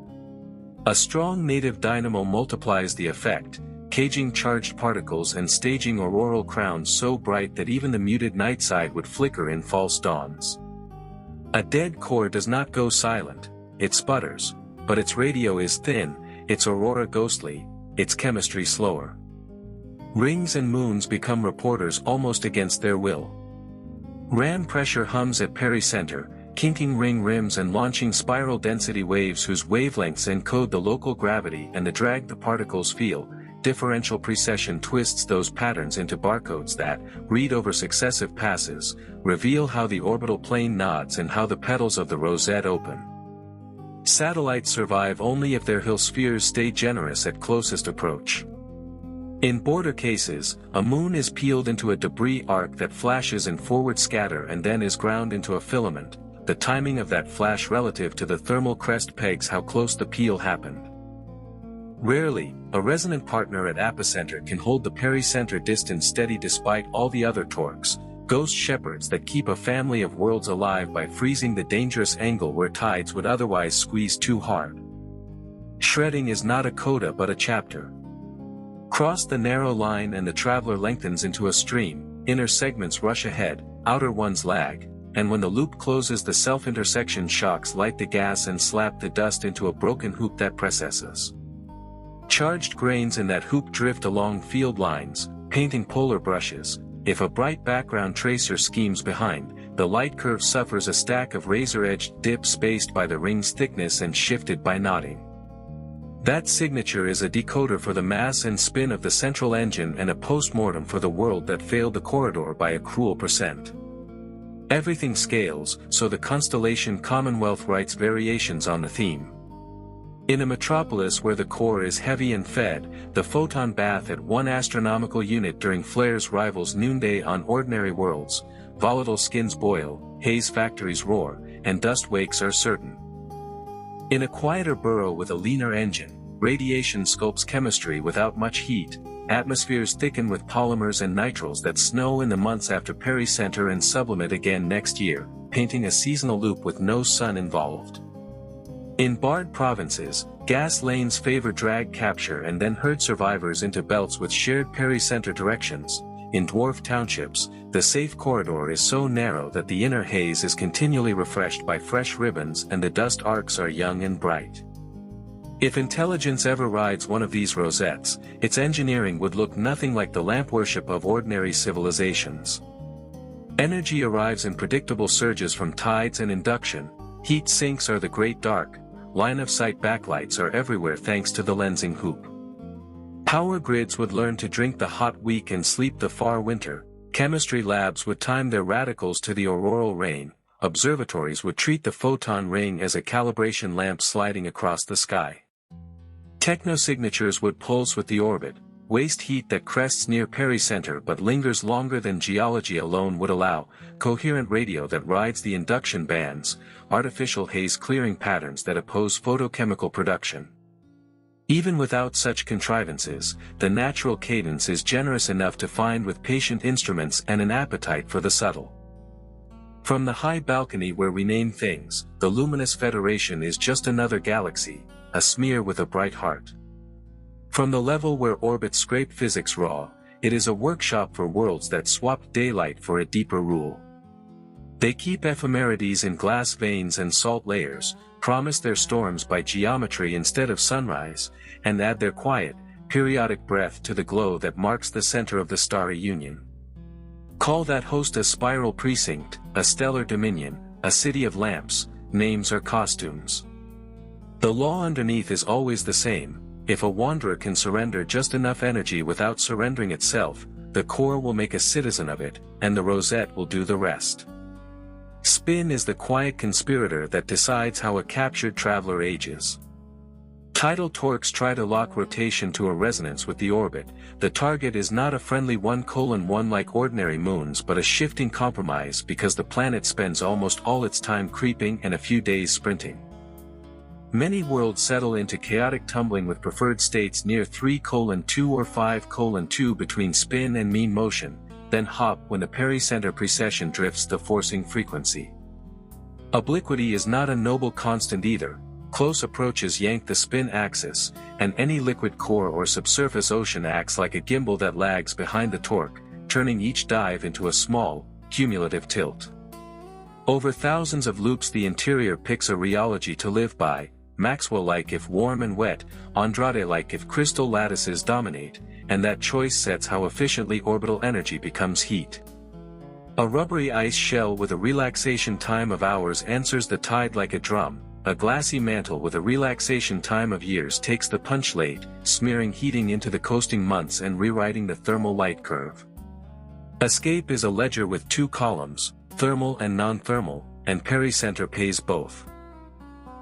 A strong native dynamo multiplies the effect, caging charged particles and staging auroral crowns so bright that even the muted night side would flicker in false dawns. A dead core does not go silent, it sputters, but its radio is thin, its aurora ghostly, its chemistry slower. Rings and moons become reporters almost against their will. Ram pressure hums at pericenter, kinking ring rims and launching spiral density waves whose wavelengths encode the local gravity and the drag the particles feel. Differential precession twists those patterns into barcodes that, read over successive passes, reveal how the orbital plane nods and how the petals of the rosette open. Satellites survive only if their Hill spheres stay generous at closest approach. In border cases, a moon is peeled into a debris arc that flashes in forward scatter and then is ground into a filament. The timing of that flash relative to the thermal crest pegs how close the peel happened. Rarely, a resonant partner at apicenter can hold the pericenter distance steady despite all the other torques, ghost shepherds that keep a family of worlds alive by freezing the dangerous angle where tides would otherwise squeeze too hard. Shredding is not a coda but a chapter. Cross the narrow line and the traveler lengthens into a stream, inner segments rush ahead, outer ones lag, and when the loop closes the self-intersection shocks light the gas and slap the dust into a broken hoop that precesses. Charged grains in that hoop drift along field lines, painting polar brushes. If a bright background tracer schemes behind, the light curve suffers a stack of razor-edged dips spaced by the ring's thickness and shifted by nodding. That signature is a decoder for the mass and spin of the central engine and a postmortem for the world that failed the corridor by a cruel percent. Everything scales, so the constellation Commonwealth writes variations on the theme. In a metropolis where the core is heavy and fed, the photon bath at 1 astronomical unit during flares rivals noonday on ordinary worlds. Volatile skins boil, haze factories roar, and dust wakes are certain. In a quieter burrow with a leaner engine, radiation sculpts chemistry without much heat. Atmospheres thicken with polymers and nitriles that snow in the months after pericenter and sublimate again next year, painting a seasonal loop with no sun involved. In barred provinces, gas lanes favor drag capture and then herd survivors into belts with shared pericenter directions. in dwarf townships, the safe corridor is so narrow that the inner haze is continually refreshed by fresh ribbons and the dust arcs are young and bright. If intelligence ever rides one of these rosettes, its engineering would look nothing like the lamp worship of ordinary civilizations. Energy arrives in predictable surges from tides and induction, heat sinks are the great dark, line-of-sight backlights are everywhere thanks to the lensing hoop. Power grids would learn to drink the hot week and sleep the far winter, chemistry labs would time their radicals to the auroral rain, observatories would treat the photon ring as a calibration lamp sliding across the sky. Technosignatures would pulse with the orbit, waste heat that crests near pericenter but lingers longer than geology alone would allow, coherent radio that rides the induction bands, artificial haze clearing patterns that oppose photochemical production. Even without such contrivances, the natural cadence is generous enough to find with patient instruments and an appetite for the subtle. From the high balcony where we name things, the luminous federation is just another galaxy, a smear with a bright heart. From the level where orbits scrape physics raw, it is a workshop for worlds that swap daylight for a deeper rule. They keep ephemerides in glass veins and salt layers, promise their storms by geometry instead of sunrise, and add their quiet, periodic breath to the glow that marks the center of the starry union. Call that host a spiral precinct, a stellar dominion, a city of lamps, names or costumes. The law underneath is always the same. If a wanderer can surrender just enough energy without surrendering itself, the core will make a citizen of it, and the rosette will do the rest. Spin is the quiet conspirator that decides how a captured traveler ages. Tidal torques try to lock rotation to a resonance with the orbit. The target is not a friendly 1:1 like ordinary moons but a shifting compromise because the planet spends almost all its time creeping and a few days sprinting. Many worlds settle into chaotic tumbling with preferred states near 3:2 or 5:2 between spin and mean motion, then hop when the pericenter precession drifts the forcing frequency. Obliquity is not a noble constant either. Close approaches yank the spin axis, and any liquid core or subsurface ocean acts like a gimbal that lags behind the torque, turning each dive into a small, cumulative tilt. Over thousands of loops the interior picks a rheology to live by, Maxwell-like if warm and wet, Andrade-like if crystal lattices dominate, and that choice sets how efficiently orbital energy becomes heat. A rubbery ice shell with a relaxation time of hours answers the tide like a drum, a glassy mantle with a relaxation time of years takes the punch late, smearing heating into the coasting months and rewriting the thermal light curve. Escape is a ledger with two columns, thermal and non-thermal, and pericenter pays both.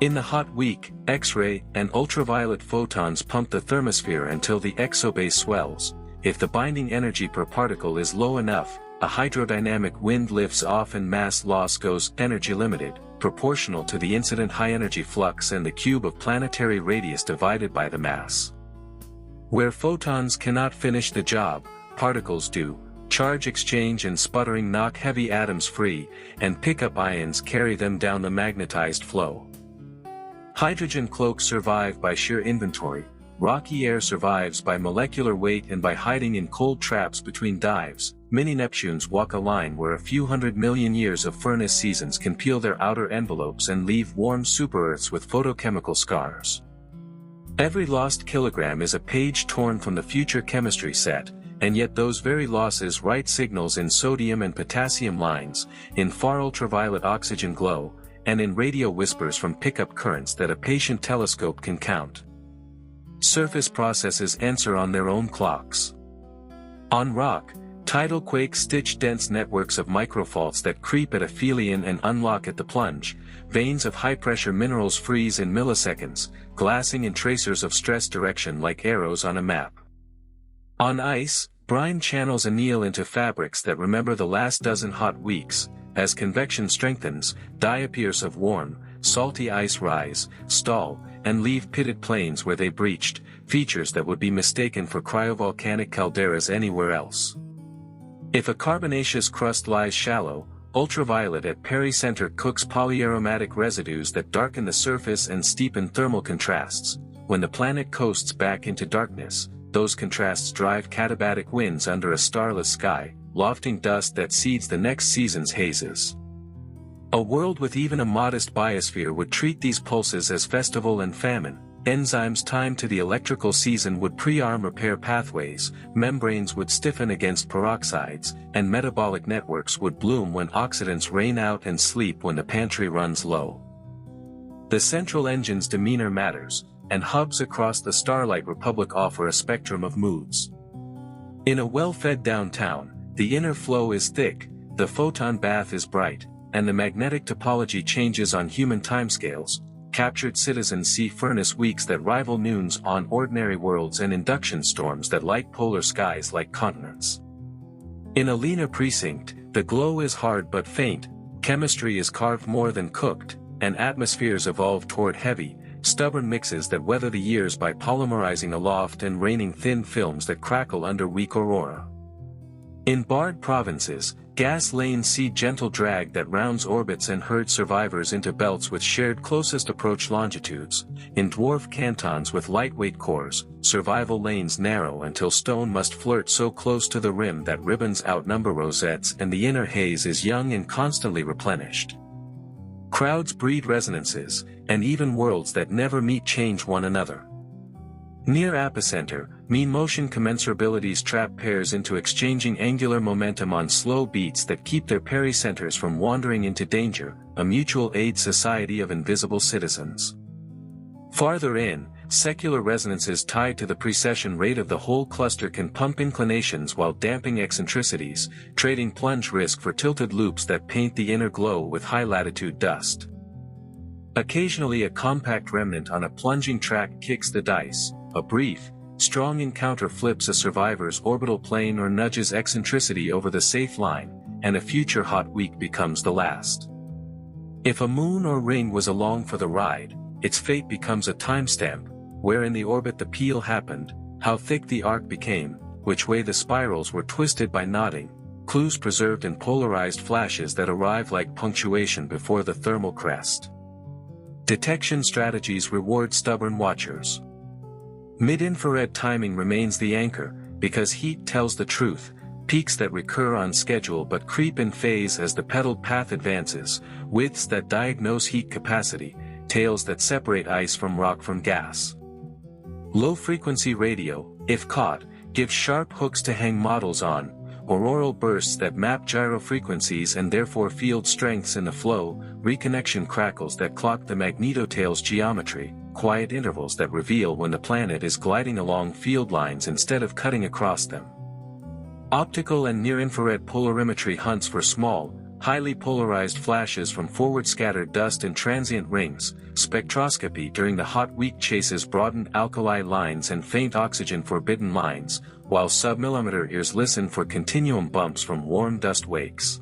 In the hot week, X-ray and ultraviolet photons pump the thermosphere until the exobase swells. If the binding energy per particle is low enough, a hydrodynamic wind lifts off and mass loss goes energy limited, proportional to the incident high-energy flux and the cube of planetary radius divided by the mass. Where photons cannot finish the job, particles do. Charge exchange and sputtering knock heavy atoms free, and pickup ions carry them down the magnetized flow. Hydrogen cloaks survive by sheer inventory, rocky air survives by molecular weight and by hiding in cold traps between dives. Mini-Neptunes walk a line where a few 100 million years of furnace seasons can peel their outer envelopes and leave warm super-Earths with photochemical scars. Every lost kilogram is a page torn from the future chemistry set, and yet those very losses write signals in sodium and potassium lines, in far ultraviolet oxygen glow, and in radio whispers from pickup currents that a patient telescope can count. Surface processes answer on their own clocks. On rock, tidal quakes stitch dense networks of microfaults that creep at aphelion and unlock at the plunge. Veins of high-pressure minerals freeze in milliseconds, glassing in tracers of stress direction like arrows on a map. On ice, brine channels anneal into fabrics that remember the last dozen hot weeks. As convection strengthens, diapirs of warm, salty ice rise, stall, and leave pitted plains where they breached, features that would be mistaken for cryovolcanic calderas anywhere else. If a carbonaceous crust lies shallow, ultraviolet at pericenter cooks polyaromatic residues that darken the surface and steepen thermal contrasts. When the planet coasts back into darkness, those contrasts drive katabatic winds under a starless sky, lofting dust that seeds the next season's hazes. A world with even a modest biosphere would treat these pulses as festival and famine. Enzymes timed to the electrical season would pre-arm repair pathways, membranes would stiffen against peroxides, and metabolic networks would bloom when oxidants rain out and sleep when the pantry runs low. The central engine's demeanor matters, and hubs across the Starlight Republic offer a spectrum of moods. In a well-fed downtown, the inner flow is thick, the photon bath is bright, and the magnetic topology changes on human timescales. Captured citizens see furnace weeks that rival noons on ordinary worlds and induction storms that light polar skies like continents. In a leaner precinct, the glow is hard but faint, chemistry is carved more than cooked, and atmospheres evolve toward heavy, stubborn mixes that weather the years by polymerizing aloft and raining thin films that crackle under weak aurora. In barred provinces, gas lanes see gentle drag that rounds orbits and herds survivors into belts with shared closest approach longitudes. In dwarf cantons with lightweight cores, survival lanes narrow until stone must flirt so close to the rim that ribbons outnumber rosettes and the inner haze is young and constantly replenished. Crowds breed resonances, and even worlds that never meet change one another. Near apicenter, mean motion commensurabilities trap pairs into exchanging angular momentum on slow beats that keep their pericenters from wandering into danger, a mutual aid society of invisible citizens. Farther in, secular resonances tied to the precession rate of the whole cluster can pump inclinations while damping eccentricities, trading plunge risk for tilted loops that paint the inner glow with high-latitude dust. Occasionally a compact remnant on a plunging track kicks the dice. A brief, strong encounter flips a survivor's orbital plane or nudges eccentricity over the safe line, and a future hot week becomes the last. If a moon or ring was along for the ride, its fate becomes a timestamp, where in the orbit the peel happened, how thick the arc became, which way the spirals were twisted by nodding, clues preserved in polarized flashes that arrive like punctuation before the thermal crest. Detection strategies reward stubborn watchers. Mid-infrared timing remains the anchor, because heat tells the truth, peaks that recur on schedule but creep in phase as the pedaled path advances, widths that diagnose heat capacity, tails that separate ice from rock from gas. Low-frequency radio, if caught, gives sharp hooks to hang models on, auroral bursts that map gyrofrequencies and therefore field strengths in the flow, reconnection crackles that clock the magnetotail's geometry, quiet intervals that reveal when the planet is gliding along field lines instead of cutting across them. Optical and near-infrared polarimetry hunts for small, highly polarized flashes from forward-scattered dust in transient rings. Spectroscopy during the hot week chases broadened alkali lines and faint oxygen-forbidden lines, while submillimeter ears listen for continuum bumps from warm dust wakes.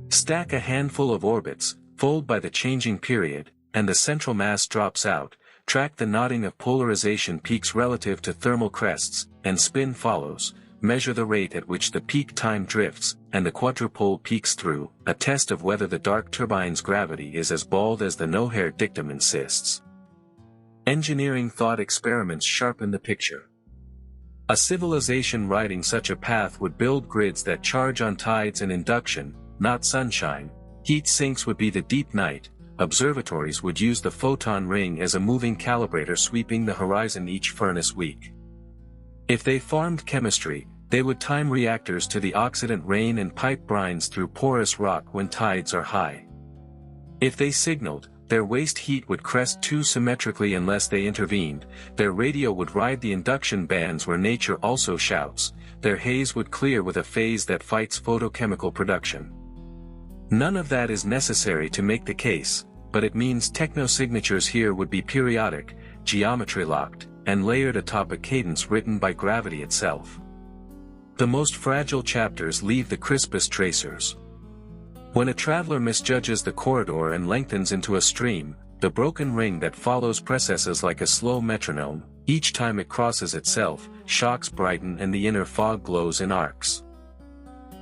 Stack a handful of orbits, fold by the changing period, and the central mass drops out. Track the nodding of polarization peaks relative to thermal crests, and spin follows. Measure the rate at which the peak time drifts, and the quadrupole peaks through, a test of whether the dark turbine's gravity is as bald as the no-hair dictum insists. Engineering thought experiments sharpen the picture. A civilization riding such a path would build grids that charge on tides and induction, not sunshine. Heat sinks would be the deep night. Observatories would use the photon ring as a moving calibrator sweeping the horizon each furnace week. If they farmed chemistry, they would time reactors to the oxidant rain and pipe brines through porous rock when tides are high. If they signaled, their waste heat would crest too symmetrically unless they intervened. Their radio would ride the induction bands where nature also shouts. Their haze would clear with a phase that fights photochemical production. None of that is necessary to make the case, but it means techno-signatures here would be periodic, geometry-locked, and layered atop a cadence written by gravity itself. The most fragile chapters leave the crispest tracers. When a traveler misjudges the corridor and lengthens into a stream, the broken ring that follows precesses like a slow metronome. Each time it crosses itself, shocks brighten and the inner fog glows in arcs.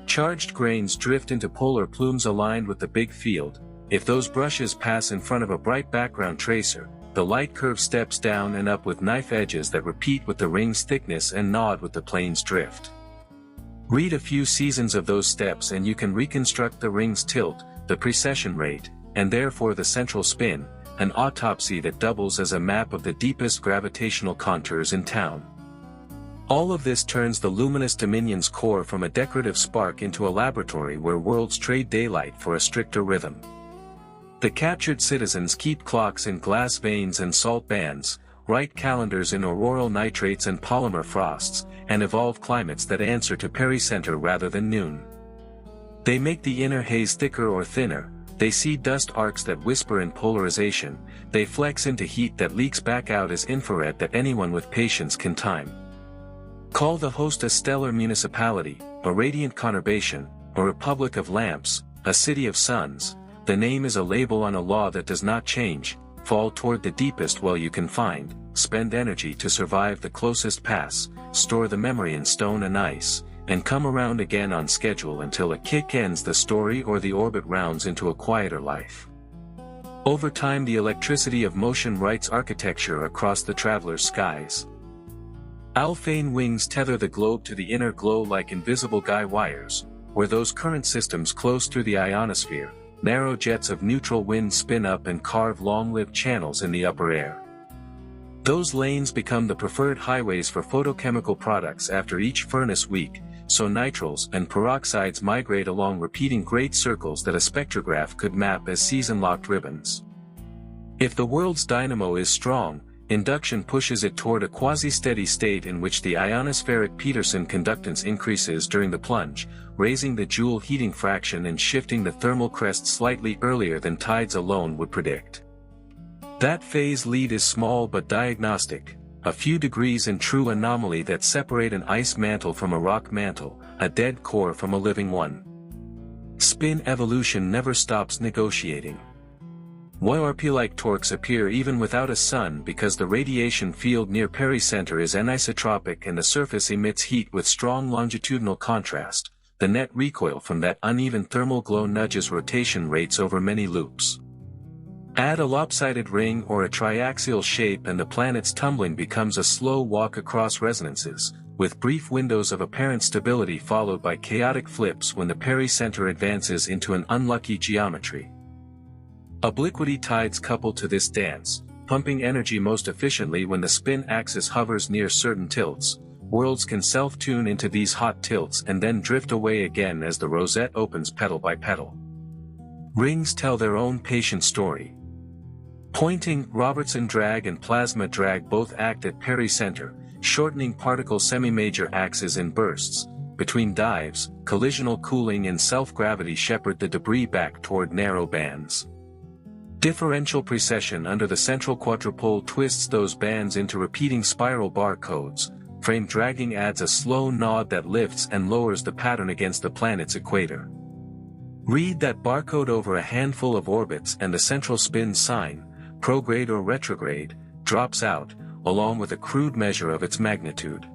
Charged grains drift into polar plumes aligned with the big field. If those brushes pass in front of a bright background tracer, the light curve steps down and up with knife edges that repeat with the ring's thickness and nod with the plane's drift. Read a few seasons of those steps and you can reconstruct the ring's tilt, the precession rate, and therefore the central spin, an autopsy that doubles as a map of the deepest gravitational contours in town. All of this turns the luminous Dominion's core from a decorative spark into a laboratory where worlds trade daylight for a stricter rhythm. The captured citizens keep clocks in glass veins and salt bands, write calendars in auroral nitrates and polymer frosts, and evolve climates that answer to pericenter rather than noon. They make the inner haze thicker or thinner, they see dust arcs that whisper in polarization, they flex into heat that leaks back out as infrared that anyone with patience can time. Call the host a stellar municipality, a radiant conurbation, a republic of lamps, a city of suns. The name is a label on a law that does not change. Fall toward the deepest well you can find, spend energy to survive the closest pass, store the memory in stone and ice, and come around again on schedule until a kick ends the story or the orbit rounds into a quieter life. Over time the electricity of motion writes architecture across the traveler's skies. Alphane wings tether the globe to the inner glow like invisible guy wires, where those current systems close through the ionosphere, narrow jets of neutral wind spin up and carve long-lived channels in the upper air. Those lanes become the preferred highways for photochemical products after each furnace week, so nitriles and peroxides migrate along repeating great circles that a spectrograph could map as season-locked ribbons. If the world's dynamo is strong, induction pushes it toward a quasi-steady state in which the ionospheric Peterson conductance increases during the plunge, raising the Joule heating fraction and shifting the thermal crest slightly earlier than tides alone would predict. That phase lead is small but diagnostic, a few degrees in true anomaly that separate an ice mantle from a rock mantle, a dead core from a living one. Spin evolution never stops negotiating. Warp-like torques appear even without a sun because the radiation field near pericenter is anisotropic and the surface emits heat with strong longitudinal contrast. The net recoil from that uneven thermal glow nudges rotation rates over many loops. Add a lopsided ring or a triaxial shape and the planet's tumbling becomes a slow walk across resonances, with brief windows of apparent stability followed by chaotic flips when the pericenter advances into an unlucky geometry. Obliquity tides couple to this dance, pumping energy most efficiently when the spin axis hovers near certain tilts. Worlds can self-tune into these hot tilts and then drift away again as the rosette opens petal by petal. Rings tell their own patient story. Pointing, Robertson drag and plasma drag both act at pericenter, shortening particle semi-major axes in bursts. Between dives, collisional cooling and self-gravity shepherd the debris back toward narrow bands. Differential precession under the central quadrupole twists those bands into repeating spiral barcodes. Frame dragging adds a slow nod that lifts and lowers the pattern against the planet's equator. Read that barcode over a handful of orbits and the central spin sign, prograde or retrograde, drops out, along with a crude measure of its magnitude.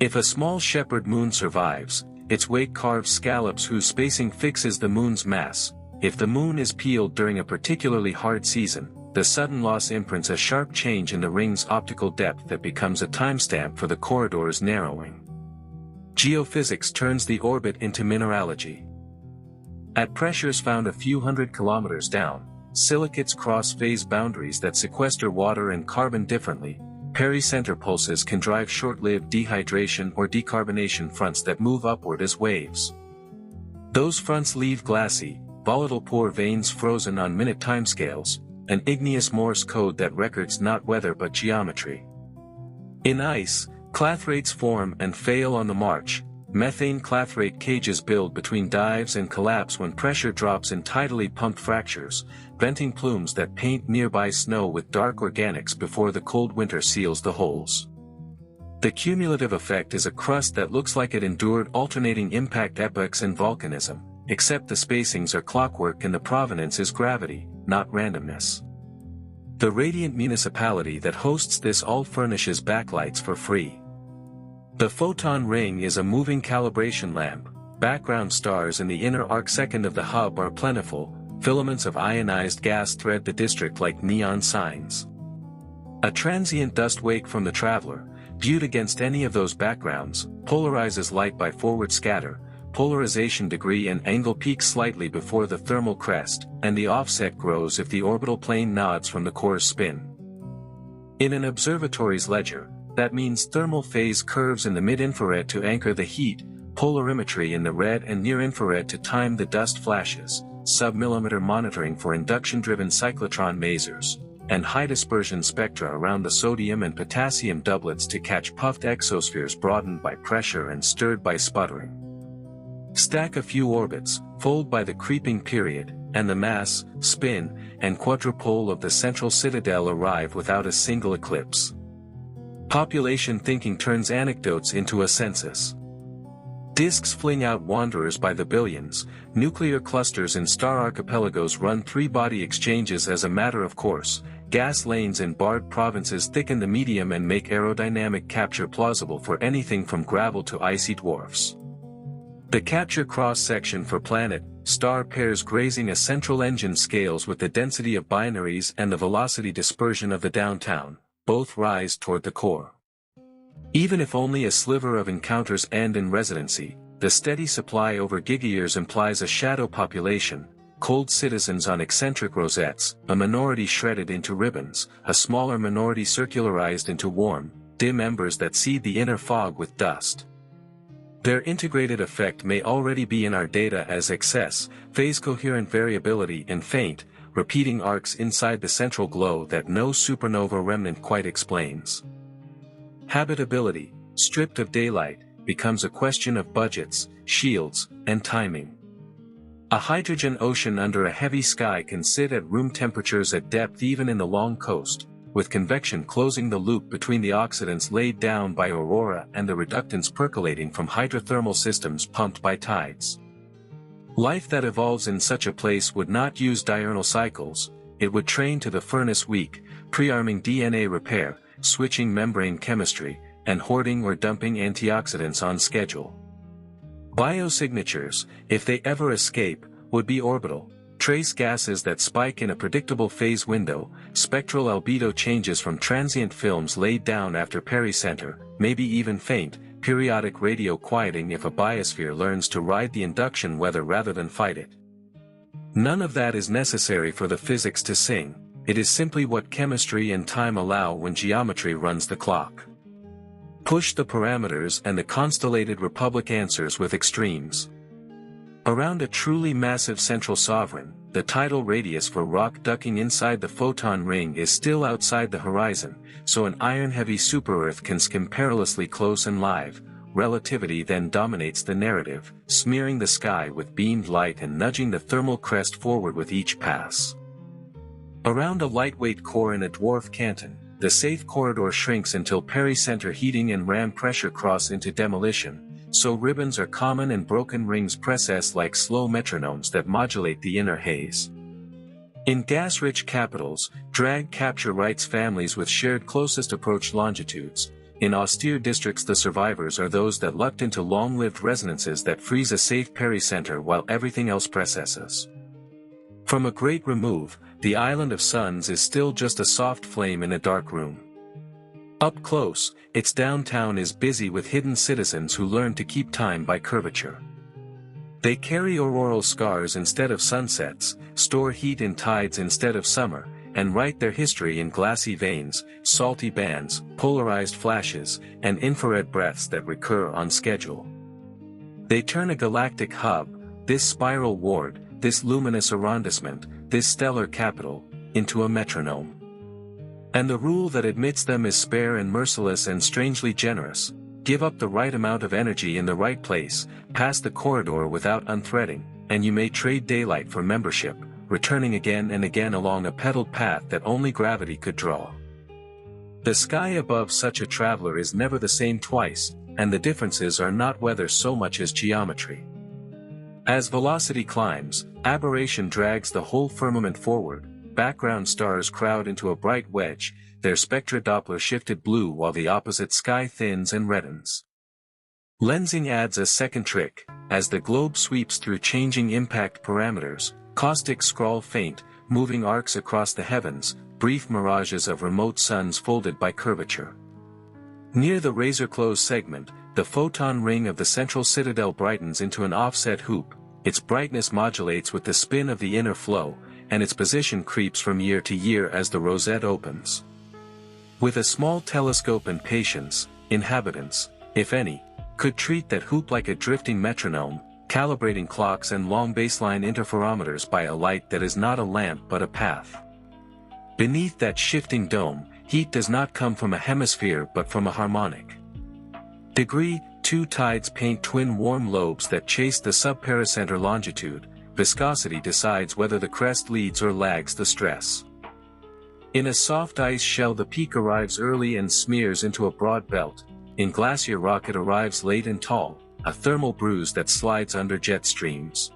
If a small shepherd moon survives, its wake carves scallops whose spacing fixes the moon's mass. If the moon is peeled during a particularly hard season, the sudden loss imprints a sharp change in the ring's optical depth that becomes a timestamp for the corridor's narrowing. Geophysics turns the orbit into mineralogy. At pressures found a few hundred kilometers down, silicates cross phase boundaries that sequester water and carbon differently. Pericenter pulses can drive short-lived dehydration or decarbonation fronts that move upward as waves. Those fronts leave glassy, volatile pore veins frozen on minute timescales, an igneous Morse code that records not weather but geometry. In ice, clathrates form and fail on the march. Methane clathrate cages build between dives and collapse when pressure drops in tidally pumped fractures, venting plumes that paint nearby snow with dark organics before the cold winter seals the holes. The cumulative effect is a crust that looks like it endured alternating impact epochs and volcanism, except the spacings are clockwork and the provenance is gravity, not randomness. The radiant municipality that hosts this all furnishes backlights for free. The photon ring is a moving calibration lamp. Background stars in the inner arcsecond of the hub are plentiful. Filaments of ionized gas thread the district like neon signs. A transient dust wake from the traveler, viewed against any of those backgrounds, polarizes light by forward scatter, polarization degree and angle peaks slightly before the thermal crest, and the offset grows if the orbital plane nods from the core's spin. In an observatory's ledger, that means thermal phase curves in the mid-infrared to anchor the heat, polarimetry in the red and near-infrared to time the dust flashes, sub-millimeter monitoring for induction-driven cyclotron-masers, and high-dispersion spectra around the sodium and potassium doublets to catch puffed exospheres broadened by pressure and stirred by sputtering. Stack a few orbits, fold by the creeping period, and the mass, spin, and quadrupole of the central citadel arrive without a single eclipse. Population thinking turns anecdotes into a census. Disks fling out wanderers by the billions, nuclear clusters in star archipelagos run three-body exchanges as a matter of course, gas lanes in barred provinces thicken the medium and make aerodynamic capture plausible for anything from gravel to icy dwarfs. The capture cross-section for planet-star pairs grazing a central engine scales with the density of binaries and the velocity dispersion of the downtown, both rise toward the core. Even if only a sliver of encounters end in residency, the steady supply over gigayears implies a shadow population, cold citizens on eccentric rosettes, a minority shredded into ribbons, a smaller minority circularized into warm, dim embers that seed the inner fog with dust. Their integrated effect may already be in our data as excess, phase-coherent variability and faint, repeating arcs inside the central glow that no supernova remnant quite explains. Habitability, stripped of daylight, becomes a question of budgets, shields, and timing. A hydrogen ocean under a heavy sky can sit at room temperatures at depth even in the long coast, with convection closing the loop between the oxidants laid down by aurora and the reductants percolating from hydrothermal systems pumped by tides. Life that evolves in such a place would not use diurnal cycles, it would train to the furnace week, pre-arming DNA repair, switching membrane chemistry, and hoarding or dumping antioxidants on schedule. Biosignatures, if they ever escape, would be orbital, trace gases that spike in a predictable phase window, spectral albedo changes from transient films laid down after pericenter, maybe even faint, periodic radio quieting if a biosphere learns to ride the induction weather rather than fight it. None of that is necessary for the physics to sing, it is simply what chemistry and time allow when geometry runs the clock. Push the parameters and the constellated republic answers with extremes. Around a truly massive central sovereign, the tidal radius for rock ducking inside the photon ring is still outside the horizon, so an iron-heavy super-Earth can skim perilously close and live. Relativity then dominates the narrative, smearing the sky with beamed light and nudging the thermal crest forward with each pass. Around a lightweight core in a dwarf canton, the safe corridor shrinks until pericenter heating and ram pressure cross into demolition, so ribbons are common and broken rings press S like slow metronomes that modulate the inner haze. In gas-rich capitals, drag capture rights families with shared closest approach longitudes. In austere districts the survivors are those that lucked into long-lived resonances that freeze a safe pericenter while everything else precesses. From a great remove, the island of suns is still just a soft flame in a dark room. Up close, its downtown is busy with hidden citizens who learn to keep time by curvature. They carry auroral scars instead of sunsets, store heat in tides instead of summer, and write their history in glassy veins, salty bands, polarized flashes, and infrared breaths that recur on schedule. They turn a galactic hub, this spiral ward, this luminous arrondissement, this stellar capital, into a metronome. And the rule that admits them is spare and merciless and strangely generous. Give up the right amount of energy in the right place, pass the corridor without unthreading, and you may trade daylight for membership, returning again and again along a pedaled path that only gravity could draw. The sky above such a traveler is never the same twice, and the differences are not weather so much as geometry. As velocity climbs, aberration drags the whole firmament forward, background stars crowd into a bright wedge, their spectra Doppler shifted blue while the opposite sky thins and reddens. Lensing adds a second trick, as the globe sweeps through changing impact parameters, caustic scrawl faint, moving arcs across the heavens, brief mirages of remote suns folded by curvature. Near the razor-close segment, the photon ring of the central citadel brightens into an offset hoop, its brightness modulates with the spin of the inner flow, and its position creeps from year to year as the rosette opens. With a small telescope and patience, inhabitants, if any, could treat that hoop like a drifting metronome, calibrating clocks and long baseline interferometers by a light that is not a lamp but a path. Beneath that shifting dome, heat does not come from a hemisphere but from a harmonic. Degree, two tides paint twin warm lobes that chase the subpericenter longitude, viscosity decides whether the crest leads or lags the stress. In a soft ice shell the peak arrives early and smears into a broad belt, in glacier rock it arrives late and tall, a thermal bruise that slides under jet streams.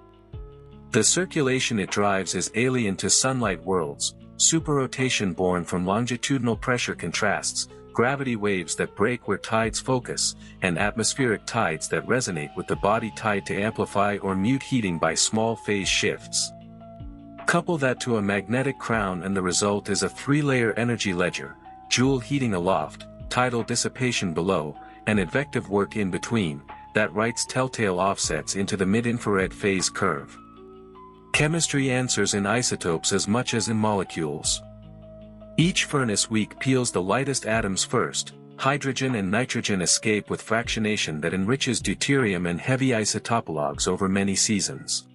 The circulation it drives is alien to sunlight worlds, superrotation born from longitudinal pressure contrasts, gravity waves that break where tides focus, and atmospheric tides that resonate with the body tide to amplify or mute heating by small phase shifts. Couple that to a magnetic crown and the result is a three-layer energy ledger, Joule heating aloft, tidal dissipation below, and advective work in between, that writes telltale offsets into the mid-infrared phase curve. Chemistry answers in isotopes as much as in molecules. Each furnace week peels the lightest atoms first, hydrogen and nitrogen escape with fractionation that enriches deuterium and heavy isotopologues over many seasons.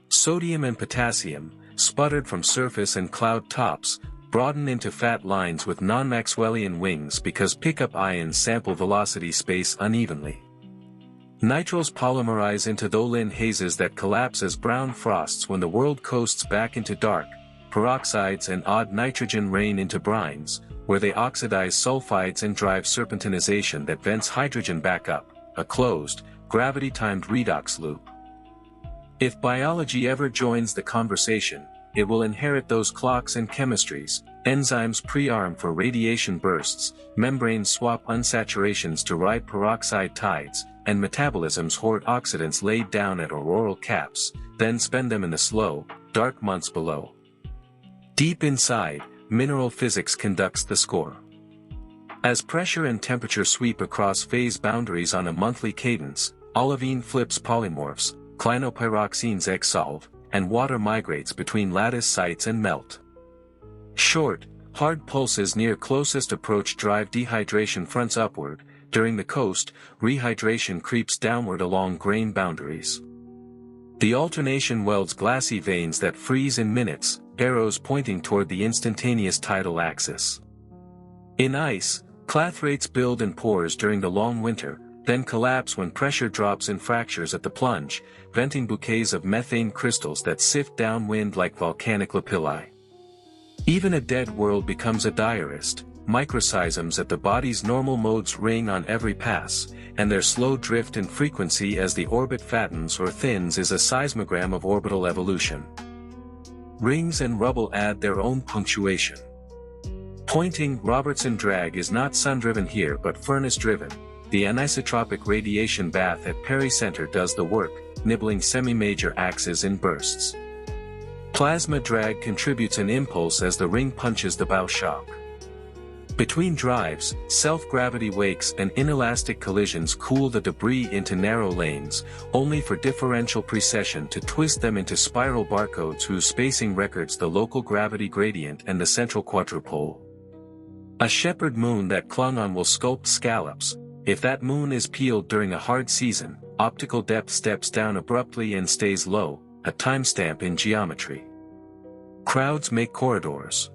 Sodium and potassium, sputtered from surface and cloud tops, broaden into fat lines with non-Maxwellian wings because pickup ions sample velocity space unevenly. Nitriles polymerize into Tholin hazes that collapse as brown frosts when the world coasts back into dark. Peroxides and odd nitrogen rain into brines, where they oxidize sulfides and drive serpentinization that vents hydrogen back up, a closed, gravity-timed redox loop. If biology ever joins the conversation, it will inherit those clocks and chemistries, enzymes pre-arm for radiation bursts, membranes swap unsaturations to ride peroxide tides, and metabolisms hoard oxidants laid down at auroral caps, then spend them in the slow, dark months below. Deep inside, mineral physics conducts the score. As pressure and temperature sweep across phase boundaries on a monthly cadence, olivine flips polymorphs, clinopyroxenes exsolve, and water migrates between lattice sites and melt. Short, hard pulses near closest approach drive dehydration fronts upward, during the coast, rehydration creeps downward along grain boundaries. The alternation welds glassy veins that freeze in minutes, arrows pointing toward the instantaneous tidal axis. In ice, clathrates build and pores during the long winter, then collapse when pressure drops in fractures at the plunge, venting bouquets of methane crystals that sift downwind like volcanic lapilli. Even a dead world becomes a diarist, microseisms at the body's normal modes ring on every pass, and their slow drift in frequency as the orbit fattens or thins is a seismogram of orbital evolution. Rings and rubble add their own punctuation. Pointing Robertson drag is not sun-driven here but furnace-driven. The anisotropic radiation bath at pericenter does the work, nibbling semi-major axes in bursts. Plasma drag contributes an impulse as the ring punches the bow shock. Between drives, self-gravity wakes and inelastic collisions cool the debris into narrow lanes, only for differential precession to twist them into spiral barcodes whose spacing records the local gravity gradient and the central quadrupole. A shepherd moon that clung on will sculpt scallops. If that moon is peeled during a hard season, optical depth steps down abruptly and stays low, a timestamp in geometry. Crowds make corridors.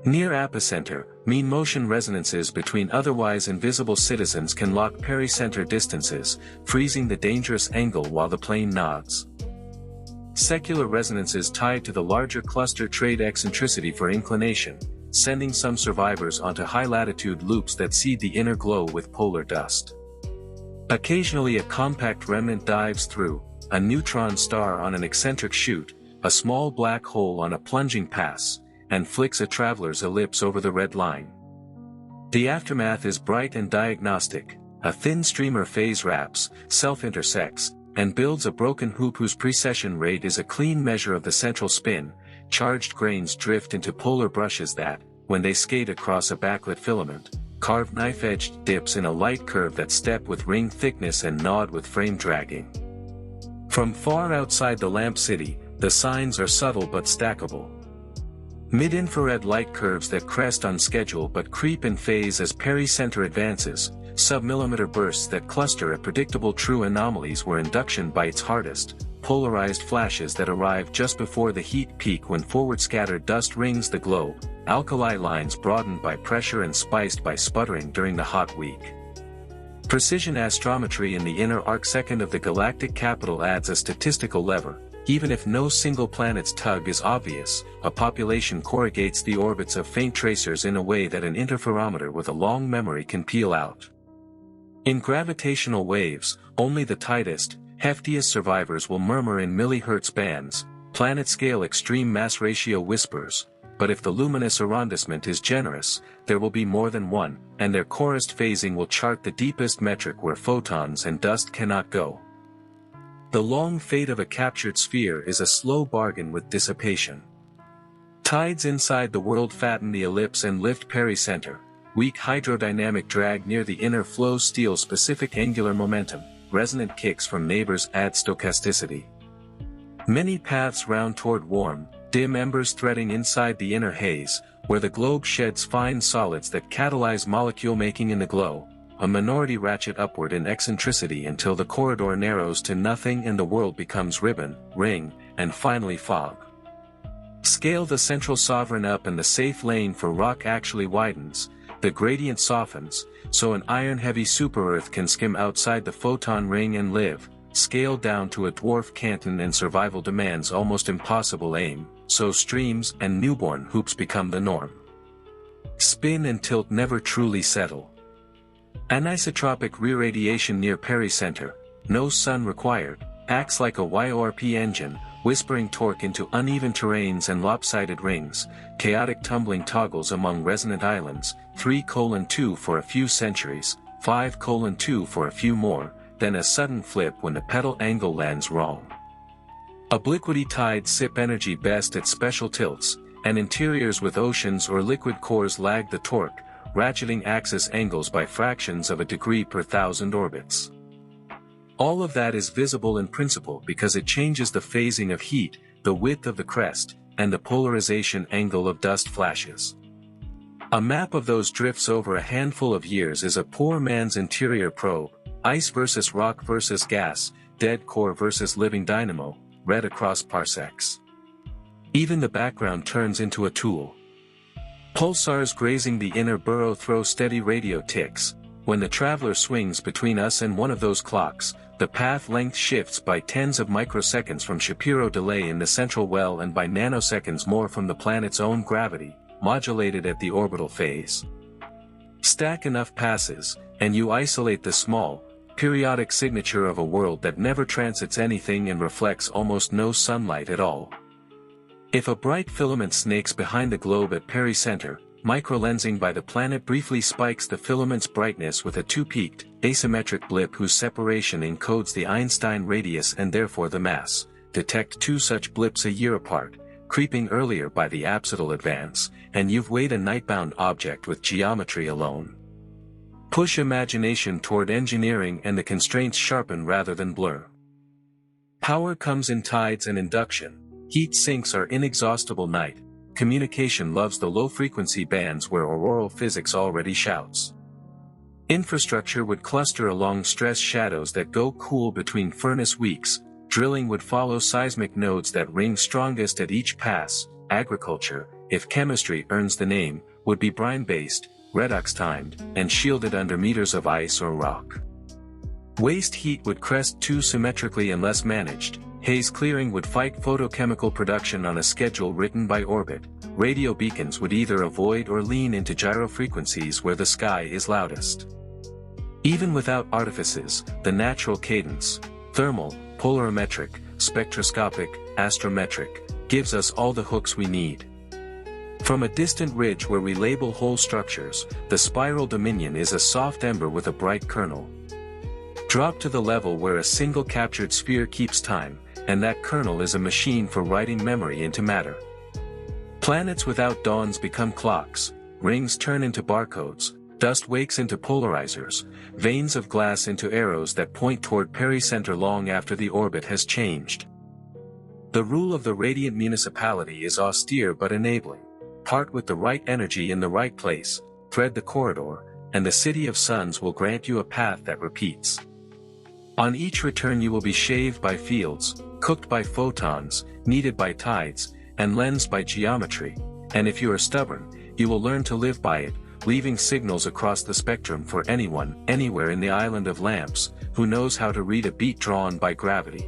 Near apicenter, mean motion resonances between otherwise invisible citizens can lock pericenter distances, freezing the dangerous angle while the plane nods. Secular resonances tied to the larger cluster trade eccentricity for inclination, sending some survivors onto high-latitude loops that seed the inner glow with polar dust. Occasionally a compact remnant dives through, a neutron star on an eccentric shoot, a small black hole on a plunging pass, and flicks a traveler's ellipse over the red line. The aftermath is bright and diagnostic, a thin streamer phase wraps, self-intersects, and builds a broken hoop whose precession rate is a clean measure of the central spin, charged grains drift into polar brushes that, when they skate across a backlit filament, carve knife-edged dips in a light curve that step with ring thickness and nod with frame dragging. From far outside the lamp city, the signs are subtle but stackable. Mid-infrared light curves that crest on schedule but creep in phase as pericenter advances, sub-millimeter bursts that cluster at predictable true anomalies where induction bites hardest, polarized flashes that arrive just before the heat peak when forward-scattered dust rings the globe, alkali lines broadened by pressure and spiced by sputtering during the hot week. Precision astrometry in the inner arcsecond of the galactic capital adds a statistical lever. Even if no single planet's tug is obvious, a population corrugates the orbits of faint tracers in a way that an interferometer with a long memory can peel out. In gravitational waves, only the tightest, heftiest survivors will murmur in millihertz bands, planet-scale extreme mass ratio whispers, but if the luminous arrondissement is generous, there will be more than one, and their chorused phasing will chart the deepest metric where photons and dust cannot go. The long fate of a captured sphere is a slow bargain with dissipation. Tides inside the world fatten the ellipse and lift pericenter. Weak hydrodynamic drag near the inner flow steals specific angular momentum. Resonant kicks from neighbors add stochasticity. Many paths round toward warm, dim embers threading inside the inner haze, where the globe sheds fine solids that catalyze molecule making in the glow. A minority ratchet upward in eccentricity until the corridor narrows to nothing and the world becomes ribbon, ring, and finally fog. Scale the central sovereign up and the safe lane for rock actually widens, the gradient softens, so an iron-heavy super-Earth can skim outside the photon ring and live. Scale down to a dwarf Canton and survival demands almost impossible aim, so streams and newborn hoops become the norm. Spin and tilt never truly settle. Anisotropic re-radiation near pericenter, no sun required, acts like a YORP engine, whispering torque into uneven terrains and lopsided rings, chaotic tumbling toggles among resonant islands, 3:2 for a few centuries, 5:2 for a few more, then a sudden flip when the pedal angle lands wrong. Obliquity tides sip energy best at special tilts, and interiors with oceans or liquid cores lag the torque, ratcheting axis angles by fractions of a degree per thousand orbits. All of that is visible in principle because it changes the phasing of heat, the width of the crest, and the polarization angle of dust flashes. A map of those drifts over a handful of years is a poor man's interior probe, ice versus rock versus gas, dead core versus living dynamo, read across parsecs. Even the background turns into a tool. Pulsars grazing the inner burrow throw steady radio ticks. When the traveler swings between us and one of those clocks, the path length shifts by tens of microseconds from Shapiro delay in the central well and by nanoseconds more from the planet's own gravity, modulated at the orbital phase. Stack enough passes, and you isolate the small, periodic signature of a world that never transits anything and reflects almost no sunlight at all. If a bright filament snakes behind the globe at pericenter, microlensing by the planet briefly spikes the filament's brightness with a two-peaked, asymmetric blip whose separation encodes the Einstein radius and therefore the mass. Detect two such blips a year apart, creeping earlier by the apsidal advance, and you've weighed a nightbound object with geometry alone. Push imagination toward engineering and the constraints sharpen rather than blur. Power comes in tides and induction. Heat sinks are inexhaustible night. Communication loves the low-frequency bands where auroral physics already shouts. Infrastructure would cluster along stress shadows that go cool between furnace weeks. Drilling would follow seismic nodes that ring strongest at each pass. Agriculture, if chemistry earns the name, would be brine-based, redox-timed, and shielded under meters of ice or rock. Waste heat would crest too symmetrically unless managed. Haze clearing would fight photochemical production on a schedule written by orbit. Radio beacons would either avoid or lean into gyro frequencies where the sky is loudest. Even without artifices, the natural cadence, thermal, polarimetric, spectroscopic, astrometric, gives us all the hooks we need. From a distant ridge where we label whole structures, the spiral dominion is a soft ember with a bright kernel. Drop to the level where a single captured sphere keeps time, and that kernel is a machine for writing memory into matter. Planets without dawns become clocks, rings turn into barcodes, dust wakes into polarizers, veins of glass into arrows that point toward pericenter long after the orbit has changed. The rule of the radiant municipality is austere but enabling. Part with the right energy in the right place, thread the corridor, and the city of suns will grant you a path that repeats. On each return you will be shaved by fields, cooked by photons, kneaded by tides, and lensed by geometry, and if you are stubborn, you will learn to live by it, leaving signals across the spectrum for anyone, anywhere in the island of lamps, who knows how to read a beat drawn by gravity.